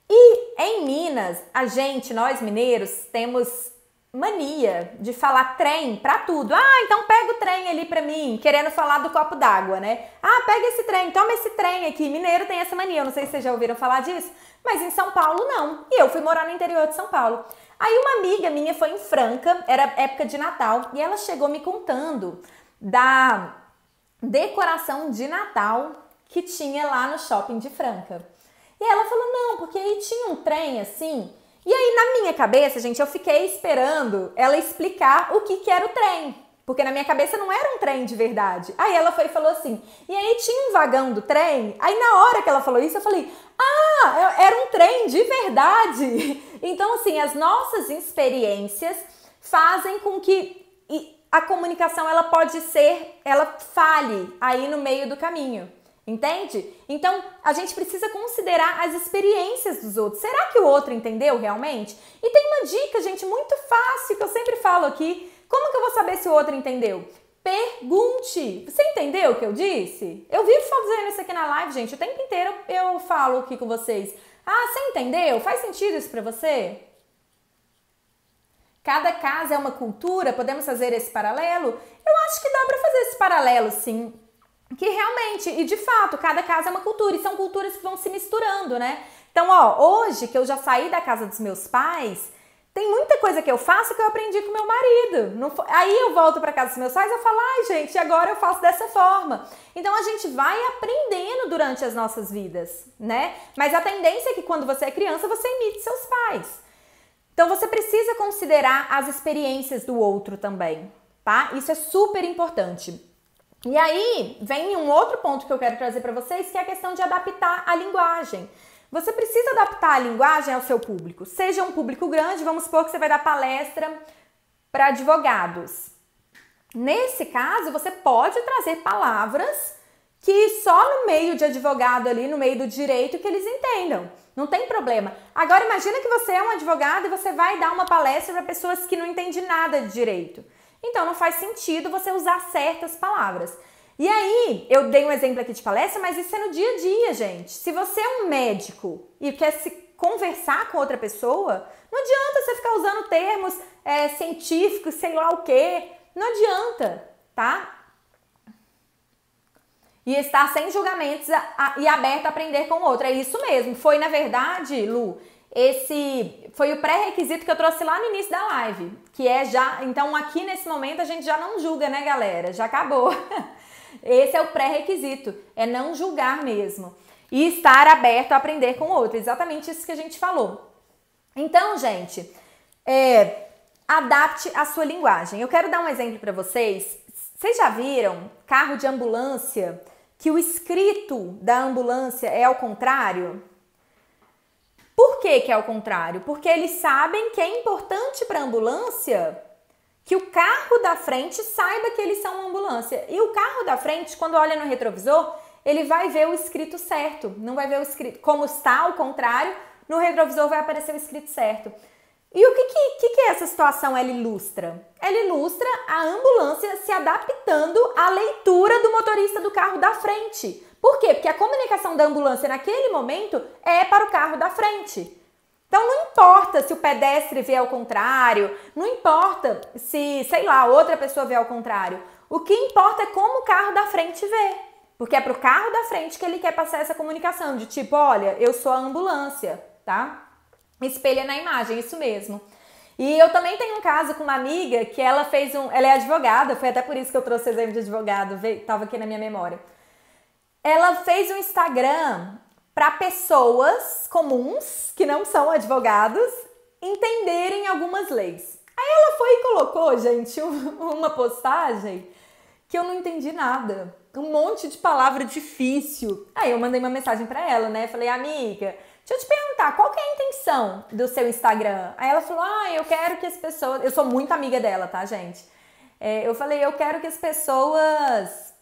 E em Minas, nós mineiros, temos mania de falar trem pra tudo. Então pega o trem ali pra mim, querendo falar do copo d'água, né? Pega esse trem, toma esse trem aqui. Mineiro tem essa mania, eu não sei se vocês já ouviram falar disso, mas em São Paulo não. E eu fui morar no interior de São Paulo. Aí uma amiga minha foi em Franca, era época de Natal, e ela chegou me contando da decoração de Natal que tinha lá no shopping de Franca. E ela falou, não, porque aí tinha um trem assim. E aí na minha cabeça, gente, eu fiquei esperando ela explicar o que era o trem. Porque na minha cabeça não era um trem de verdade. Aí ela foi e falou assim, e aí tinha um vagão do trem. Aí na hora que ela falou isso, eu falei, era um trem de verdade. Então assim, as nossas experiências fazem com que a comunicação, ela falhe aí no meio do caminho. Entende? Então, a gente precisa considerar as experiências dos outros. Será que o outro entendeu realmente? E tem uma dica, gente, muito fácil, que eu sempre falo aqui. Como que eu vou saber se o outro entendeu? Pergunte. Você entendeu o que eu disse? Eu vivo fazendo isso aqui na live, gente. O tempo inteiro eu falo aqui com vocês. Você entendeu? Faz sentido isso pra você? Cada casa é uma cultura? Podemos fazer esse paralelo? Eu acho que dá pra fazer esse paralelo, sim. Que realmente, e de fato, cada casa é uma cultura, e são culturas que vão se misturando, né? Então, hoje que eu já saí da casa dos meus pais, tem muita coisa que eu faço que eu aprendi com meu marido. Aí eu volto para casa dos meus pais e eu falo, gente, agora eu faço dessa forma. Então, a gente vai aprendendo durante as nossas vidas, né? Mas a tendência é que quando você é criança, você imite seus pais. Então, você precisa considerar as experiências do outro também, tá? Isso é super importante. E aí, vem um outro ponto que eu quero trazer para vocês, que é a questão de adaptar a linguagem. Você precisa adaptar a linguagem ao seu público. Seja um público grande, vamos supor que você vai dar palestra para advogados. Nesse caso, você pode trazer palavras que só no meio de advogado ali, no meio do direito, que eles entendam. Não tem problema. Agora, imagina que você é um advogado e você vai dar uma palestra para pessoas que não entendem nada de direito. Então, não faz sentido você usar certas palavras. E aí, eu dei um exemplo aqui de palestra, mas isso é no dia a dia, gente. Se você é um médico e quer se conversar com outra pessoa, não adianta você ficar usando termos científicos, sei lá o quê. Não adianta, tá? E estar sem julgamentos e aberto a aprender com o outro. É isso mesmo. Foi, na verdade, Lu, esse foi o pré-requisito que eu trouxe lá no início da live. Que é já... Então, aqui nesse momento, a gente já não julga, né, galera? Já acabou. Esse é o pré-requisito. É não julgar mesmo. E estar aberto a aprender com o outro. Exatamente isso que a gente falou. Então, gente, adapte a sua linguagem. Eu quero dar um exemplo para vocês. Vocês já viram carro de ambulância que o escrito da ambulância é ao contrário? Por que é ao contrário? Porque eles sabem que é importante para a ambulância que o carro da frente saiba que eles são uma ambulância. E o carro da frente, quando olha no retrovisor, ele vai ver o escrito certo. Não vai ver o escrito como está ao contrário, no retrovisor vai aparecer o escrito certo. E o que essa situação ela ilustra? Ela ilustra a ambulância se adaptando à leitura do motorista do carro da frente. Por quê? Porque a comunicação da ambulância naquele momento é para o carro da frente. Então não importa se o pedestre vê ao contrário, não importa se, sei lá, outra pessoa vê ao contrário. O que importa é como o carro da frente vê. Porque é para o carro da frente que ele quer passar essa comunicação de tipo, olha, eu sou a ambulância, tá? Espelha na imagem, isso mesmo. E eu também tenho um caso com uma amiga que ela fez ela é advogada, foi até por isso que eu trouxe o exemplo de advogado, tava aqui na minha memória. Ela fez um Instagram para pessoas comuns, que não são advogados, entenderem algumas leis. Aí ela foi e colocou, gente, uma postagem que eu não entendi nada. Um monte de palavra difícil. Aí eu mandei uma mensagem para ela, né? Falei, amiga, deixa eu te perguntar, qual que é a intenção do seu Instagram? Aí ela falou, eu quero que as pessoas... Eu sou muito amiga dela, tá, gente? Eu falei, eu quero que as pessoas...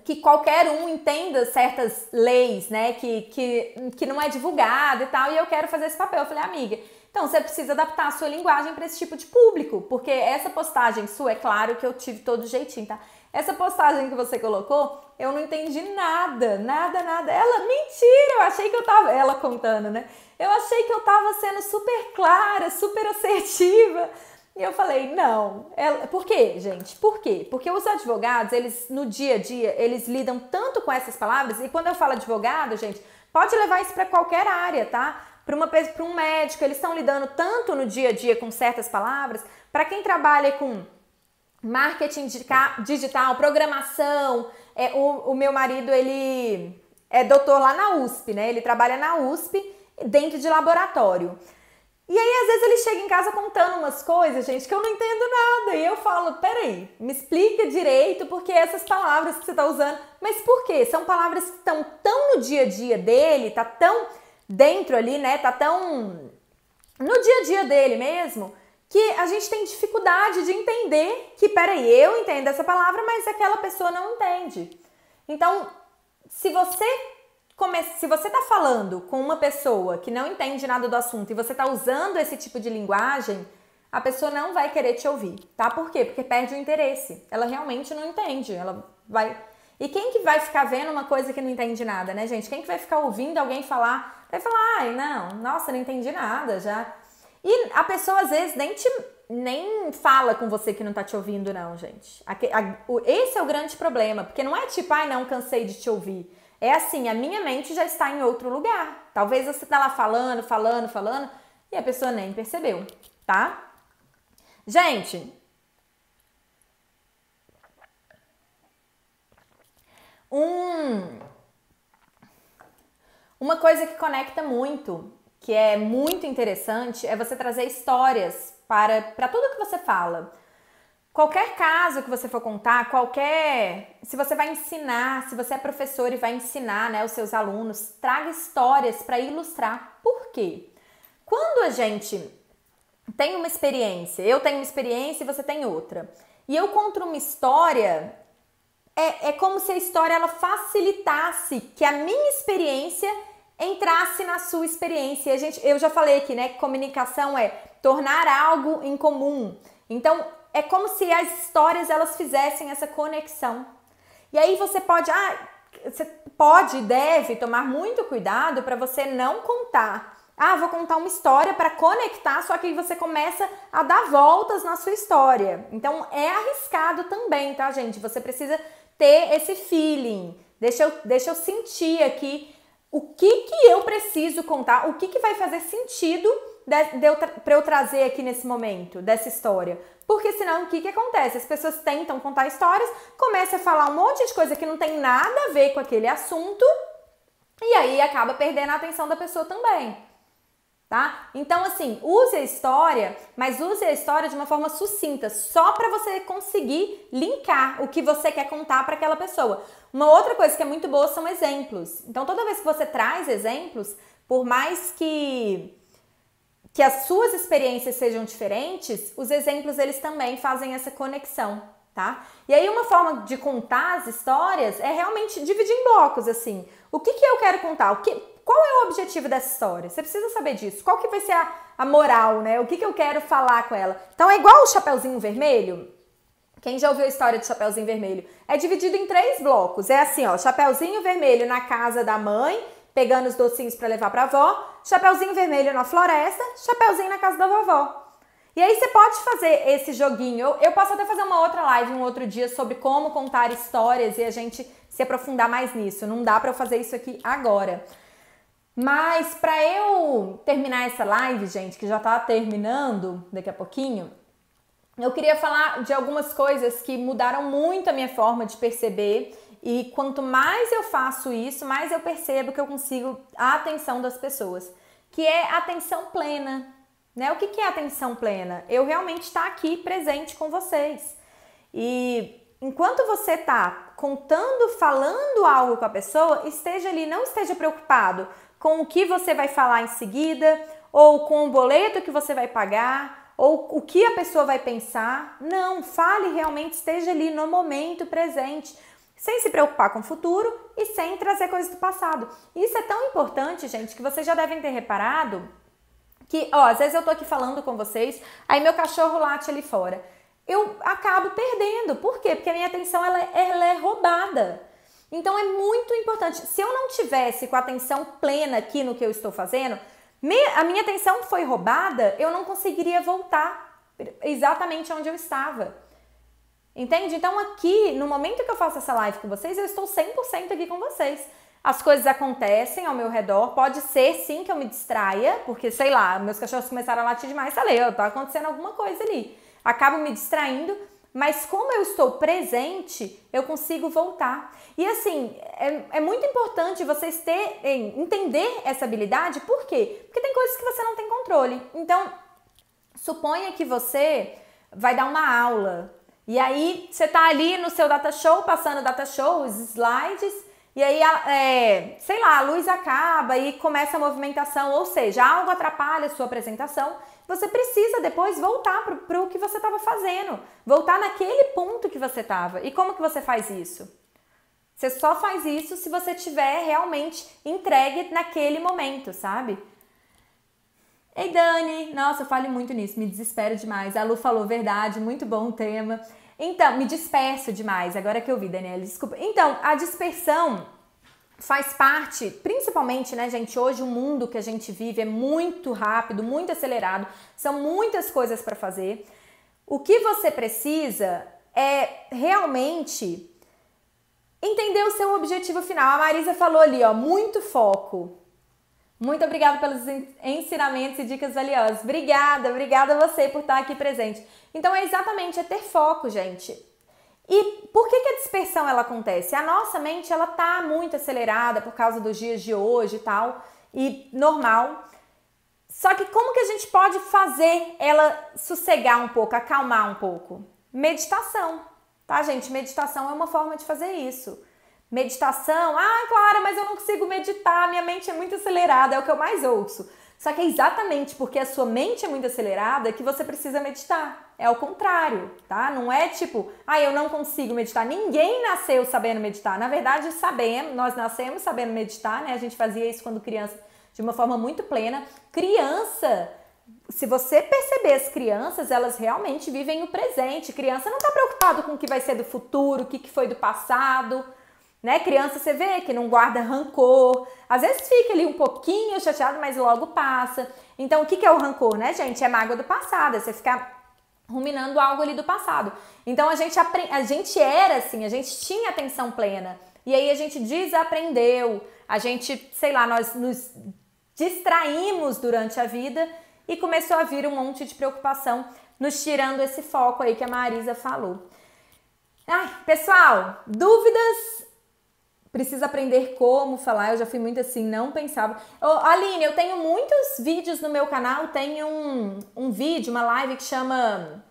Que qualquer um entenda certas leis, né? Que não é divulgado e tal, e eu quero fazer esse papel. Eu falei, amiga, então você precisa adaptar a sua linguagem para esse tipo de público, porque essa postagem sua, é claro que eu tive todo jeitinho, tá? Essa postagem que você colocou, eu não entendi nada. Ela, mentira, eu achei que eu tava... Ela contando, né? Eu achei que eu tava sendo super clara, super assertiva. E eu falei, não. Por quê, gente? Por quê? Porque os advogados, eles, no dia a dia, eles lidam tanto com essas palavras, e quando eu falo advogado, gente, pode levar isso para qualquer área, tá? Para um médico, eles estão lidando tanto no dia a dia com certas palavras. Para quem trabalha com marketing digital, programação, o meu marido, ele é doutor lá na USP, né? Ele trabalha na USP dentro de laboratório. E aí, às vezes, ele chega em casa contando umas coisas, gente, que eu não entendo nada. E eu falo, peraí, me explica direito porque essas palavras que você tá usando. Mas por quê? São palavras que estão tão no dia a dia dele, tá tão dentro ali, né? Tá tão no dia a dia dele mesmo, que a gente tem dificuldade de entender que, peraí, eu entendo essa palavra, mas aquela pessoa não entende. Então, se você está falando com uma pessoa que não entende nada do assunto e você está usando esse tipo de linguagem, a pessoa não vai querer te ouvir, tá? Por quê? Porque perde o interesse. Ela realmente não entende. Ela vai... E quem que vai ficar vendo uma coisa que não entende nada, né, gente? Quem que vai ficar ouvindo alguém falar? Vai falar, ai, não, nossa, não entendi nada já. E a pessoa, às vezes, nem fala com você que não tá te ouvindo, não, gente. Esse é o grande problema, porque não é tipo, ai, não, cansei de te ouvir. É assim, a minha mente já está em outro lugar. Talvez você tá lá falando, e a pessoa nem percebeu, tá? Gente, uma coisa que conecta muito, que é muito interessante, é você trazer histórias para tudo que você fala. qualquer caso que você for contar, se você vai ensinar, se você é professor e vai ensinar, né, os seus alunos, traga histórias para ilustrar. Por quê? Quando a gente tem uma experiência, eu tenho uma experiência e você tem outra, e eu conto uma história, é como se a história ela facilitasse que a minha experiência entrasse na sua experiência. Eu já falei aqui, né, que comunicação é tornar algo em comum. Então, é como se as histórias elas fizessem essa conexão. E aí você pode e deve tomar muito cuidado para você não contar. Vou contar uma história para conectar, só que aí você começa a dar voltas na sua história. Então, é arriscado também, tá, gente? Você precisa ter esse feeling. Deixa eu sentir aqui o que eu preciso contar, o que vai fazer sentido para eu trazer aqui nesse momento, dessa história. Porque senão, o que acontece? As pessoas tentam contar histórias, começam a falar um monte de coisa que não tem nada a ver com aquele assunto, e aí acaba perdendo a atenção da pessoa também. Tá? Então, assim, use a história, mas use a história de uma forma sucinta, só para você conseguir linkar o que você quer contar para aquela pessoa. Uma outra coisa que é muito boa são exemplos. Então, toda vez que você traz exemplos, por mais que as suas experiências sejam diferentes, os exemplos eles também fazem essa conexão, tá? E aí uma forma de contar as histórias é realmente dividir em blocos, assim. O que eu quero contar? Qual é o objetivo dessa história? Você precisa saber disso. Qual que vai ser a moral, né? O que eu quero falar com ela? Então é igual o Chapeuzinho Vermelho. Quem já ouviu a história de Chapeuzinho Vermelho? É dividido em 3 blocos. É assim, ó, Chapeuzinho Vermelho na casa da mãe, pegando os docinhos para levar para a avó, Chapeuzinho Vermelho na floresta, Chapeuzinho na casa da vovó. E aí você pode fazer esse joguinho. Eu posso até fazer uma outra live um outro dia sobre como contar histórias e a gente se aprofundar mais nisso. Não dá para eu fazer isso aqui agora. Mas para eu terminar essa live, gente, que já tá terminando daqui a pouquinho, eu queria falar de algumas coisas que mudaram muito a minha forma de perceber. E quanto mais eu faço isso, mais eu percebo que eu consigo a atenção das pessoas, que é atenção plena, né? O que é atenção plena? Eu realmente estar aqui presente com vocês. E enquanto você está contando, falando algo com a pessoa, esteja ali, não esteja preocupado com o que você vai falar em seguida, ou com o boleto que você vai pagar, ou o que a pessoa vai pensar. Não, fale realmente, esteja ali no momento presente, sem se preocupar com o futuro e sem trazer coisas do passado. Isso é tão importante, gente, que vocês já devem ter reparado que, às vezes eu tô aqui falando com vocês, aí meu cachorro late ali fora. Eu acabo perdendo. Por quê? Porque a minha atenção ela é roubada. Então é muito importante. Se eu não tivesse com a atenção plena aqui no que eu estou fazendo, a minha atenção foi roubada, eu não conseguiria voltar exatamente onde eu estava. Entende? Então aqui, no momento que eu faço essa live com vocês, eu estou 100% aqui com vocês. As coisas acontecem ao meu redor, pode ser sim que eu me distraia, porque sei lá, meus cachorros começaram a latir demais, falei, tá acontecendo alguma coisa ali. Acabo me distraindo, mas como eu estou presente, eu consigo voltar. E assim, é muito importante vocês entender essa habilidade, por quê? Porque tem coisas que você não tem controle. Então, suponha que você vai dar uma aula, e aí você tá ali no seu data show, passando o data show, os slides, e aí, sei lá, a luz acaba e começa a movimentação, ou seja, algo atrapalha a sua apresentação, você precisa depois voltar para o que você estava fazendo, voltar naquele ponto que você estava. E como que você faz isso? Você só faz isso se você tiver realmente entregue naquele momento, sabe? Ei, Dani, nossa, eu falo muito nisso, me desespero demais. A Lu falou verdade, muito bom o tema. Então, me disperso demais, agora que eu vi, Daniela, desculpa. Então, a dispersão faz parte, principalmente, né, gente, hoje o mundo que a gente vive é muito rápido, muito acelerado, são muitas coisas para fazer. O que você precisa é realmente entender o seu objetivo final. A Marisa falou ali, muito foco. Muito obrigada pelos ensinamentos e dicas valiosas. Obrigada a você por estar aqui presente. Então é exatamente ter foco, gente. E por que a dispersão ela acontece? A nossa mente ela tá muito acelerada por causa dos dias de hoje e tal, e normal. Só que como que a gente pode fazer ela sossegar um pouco, acalmar um pouco? Meditação, tá, gente? Meditação é uma forma de fazer isso. Meditação, Clara, mas eu não consigo meditar, minha mente é muito acelerada, é o que eu mais ouço. Só que é exatamente porque a sua mente é muito acelerada que você precisa meditar. É o contrário, tá? Não é tipo, eu não consigo meditar. Ninguém nasceu sabendo meditar. Na verdade, sabemos, nós nascemos sabendo meditar, né? A gente fazia isso quando criança de uma forma muito plena. Criança, se você perceber as crianças, elas realmente vivem o presente. Criança não tá preocupado com o que vai ser do futuro, o que foi do passado. Né? Criança, você vê que não guarda rancor, às vezes fica ali um pouquinho chateado, mas logo passa. Então, o que é o rancor, né, gente? É mágoa do passado, é você ficar ruminando algo ali do passado. Então, a gente era assim, a gente tinha atenção plena, e aí a gente desaprendeu, a gente, sei lá, nós nos distraímos durante a vida e começou a vir um monte de preocupação, nos tirando esse foco aí que a Marisa falou. Pessoal, dúvidas? Precisa aprender como falar, eu já fui muito assim, não pensava. Aline, eu tenho muitos vídeos no meu canal, tem um vídeo, uma live que chama,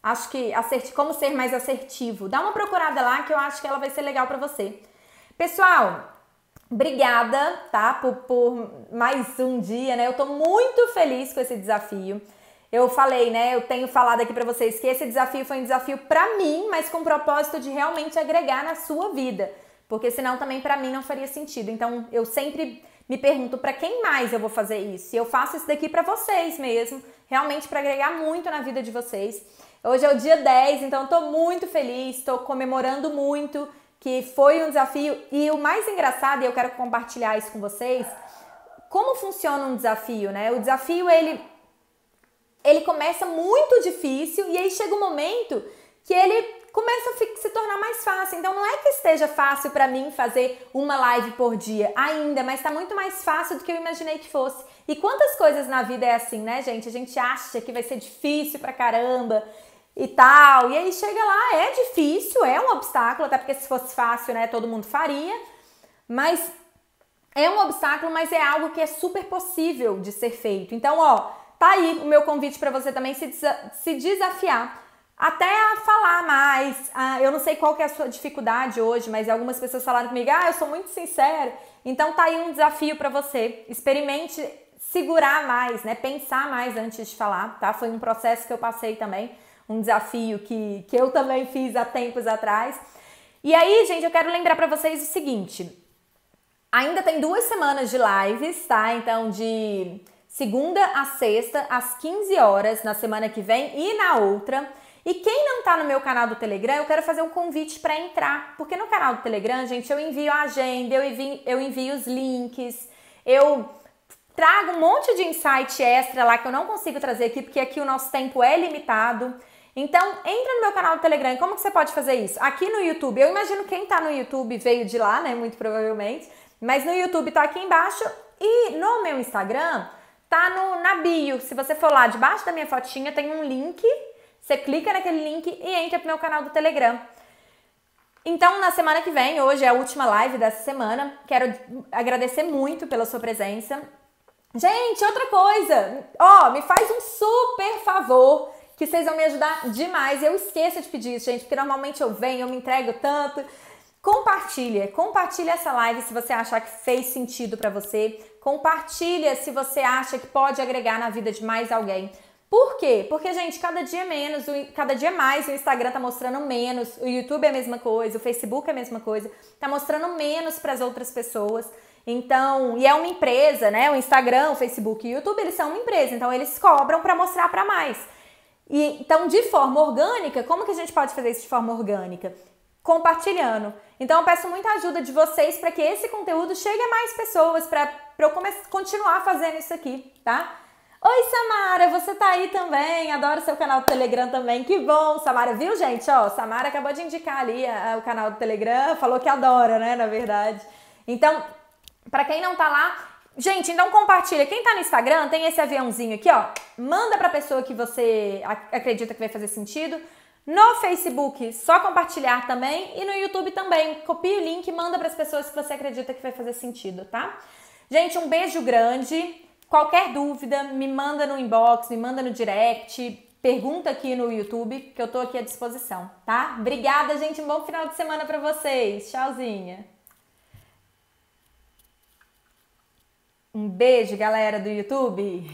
acho que, como ser mais assertivo. Dá uma procurada lá que eu acho que ela vai ser legal pra você. Pessoal, obrigada, tá, por mais um dia, né? Eu tô muito feliz com esse desafio. Eu falei, né, eu tenho falado aqui pra vocês que esse desafio foi um desafio pra mim, mas com o propósito de realmente agregar na sua vida. Porque senão também pra mim não faria sentido. Então eu sempre me pergunto pra quem mais eu vou fazer isso. E eu faço isso daqui pra vocês mesmo, realmente pra agregar muito na vida de vocês. Hoje é o dia 10, então eu tô muito feliz, tô comemorando muito, que foi um desafio. E o mais engraçado, e eu quero compartilhar isso com vocês, como funciona um desafio, né? O desafio, ele começa muito difícil e aí chega um momento que ele começa a se tornar mais fácil. Então não é que esteja fácil pra mim fazer uma live por dia ainda, mas tá muito mais fácil do que eu imaginei que fosse. E quantas coisas na vida é assim, né, gente? A gente acha que vai ser difícil pra caramba e tal, e aí chega lá, é difícil, é um obstáculo, até porque se fosse fácil, né, todo mundo faria, mas é um obstáculo, mas é algo que é super possível de ser feito. Então, tá aí o meu convite pra você também se desafiar. Até a falar mais, eu não sei qual que é a sua dificuldade hoje, mas algumas pessoas falaram comigo, eu sou muito sincera, então tá aí um desafio pra você, experimente segurar mais, né, pensar mais antes de falar, tá? Foi um processo que eu passei também, um desafio que eu também fiz há tempos atrás. E aí, gente, eu quero lembrar pra vocês o seguinte, ainda tem 2 semanas de lives, tá? Então, de segunda a sexta, às 15 horas, na semana que vem e na outra. E quem não tá no meu canal do Telegram, eu quero fazer um convite para entrar, porque no canal do Telegram, gente, eu envio a agenda, eu envio os links, eu trago um monte de insight extra lá que eu não consigo trazer aqui, porque aqui o nosso tempo é limitado. Então, entra no meu canal do Telegram. E como que você pode fazer isso? Aqui no YouTube, eu imagino quem tá no YouTube veio de lá, né, muito provavelmente, mas no YouTube tá aqui embaixo e no meu Instagram tá na bio. Se você for lá, debaixo da minha fotinha tem um link. Você clica naquele link e entra pro meu canal do Telegram. Então, na semana que vem, hoje é a última live dessa semana, quero agradecer muito pela sua presença. Gente, outra coisa, me faz um super favor, que vocês vão me ajudar demais. Eu esqueço de pedir isso, gente, porque normalmente eu venho, eu me entrego tanto. Compartilha essa live se você achar que fez sentido pra você. Compartilha se você acha que pode agregar na vida de mais alguém. Por quê? Porque, gente, cada dia mais o Instagram tá mostrando menos, o YouTube é a mesma coisa, o Facebook é a mesma coisa, tá mostrando menos para as outras pessoas. Então, e é uma empresa, né? O Instagram, o Facebook e o YouTube, eles são uma empresa, então eles cobram para mostrar para mais. Então, de forma orgânica, como que a gente pode fazer isso de forma orgânica? Compartilhando. Então, eu peço muita ajuda de vocês para que esse conteúdo chegue a mais pessoas, para eu continuar fazendo isso aqui, tá? Oi, Samara, você tá aí também, adoro seu canal do Telegram também, que bom, Samara, viu, gente? Samara acabou de indicar ali o canal do Telegram, falou que adora, né, na verdade. Então, pra quem não tá lá, gente, então compartilha. Quem tá no Instagram, tem esse aviãozinho aqui, manda pra pessoa que você acredita que vai fazer sentido. No Facebook, só compartilhar também, e no YouTube também, copia o link e manda pras pessoas que você acredita que vai fazer sentido, tá? Gente, um beijo grande. Qualquer dúvida, me manda no inbox, me manda no direct. pergunta aqui no YouTube, que eu tô aqui à disposição, tá? Obrigada, gente. Um bom final de semana para vocês. Tchauzinha. Um beijo, galera do YouTube.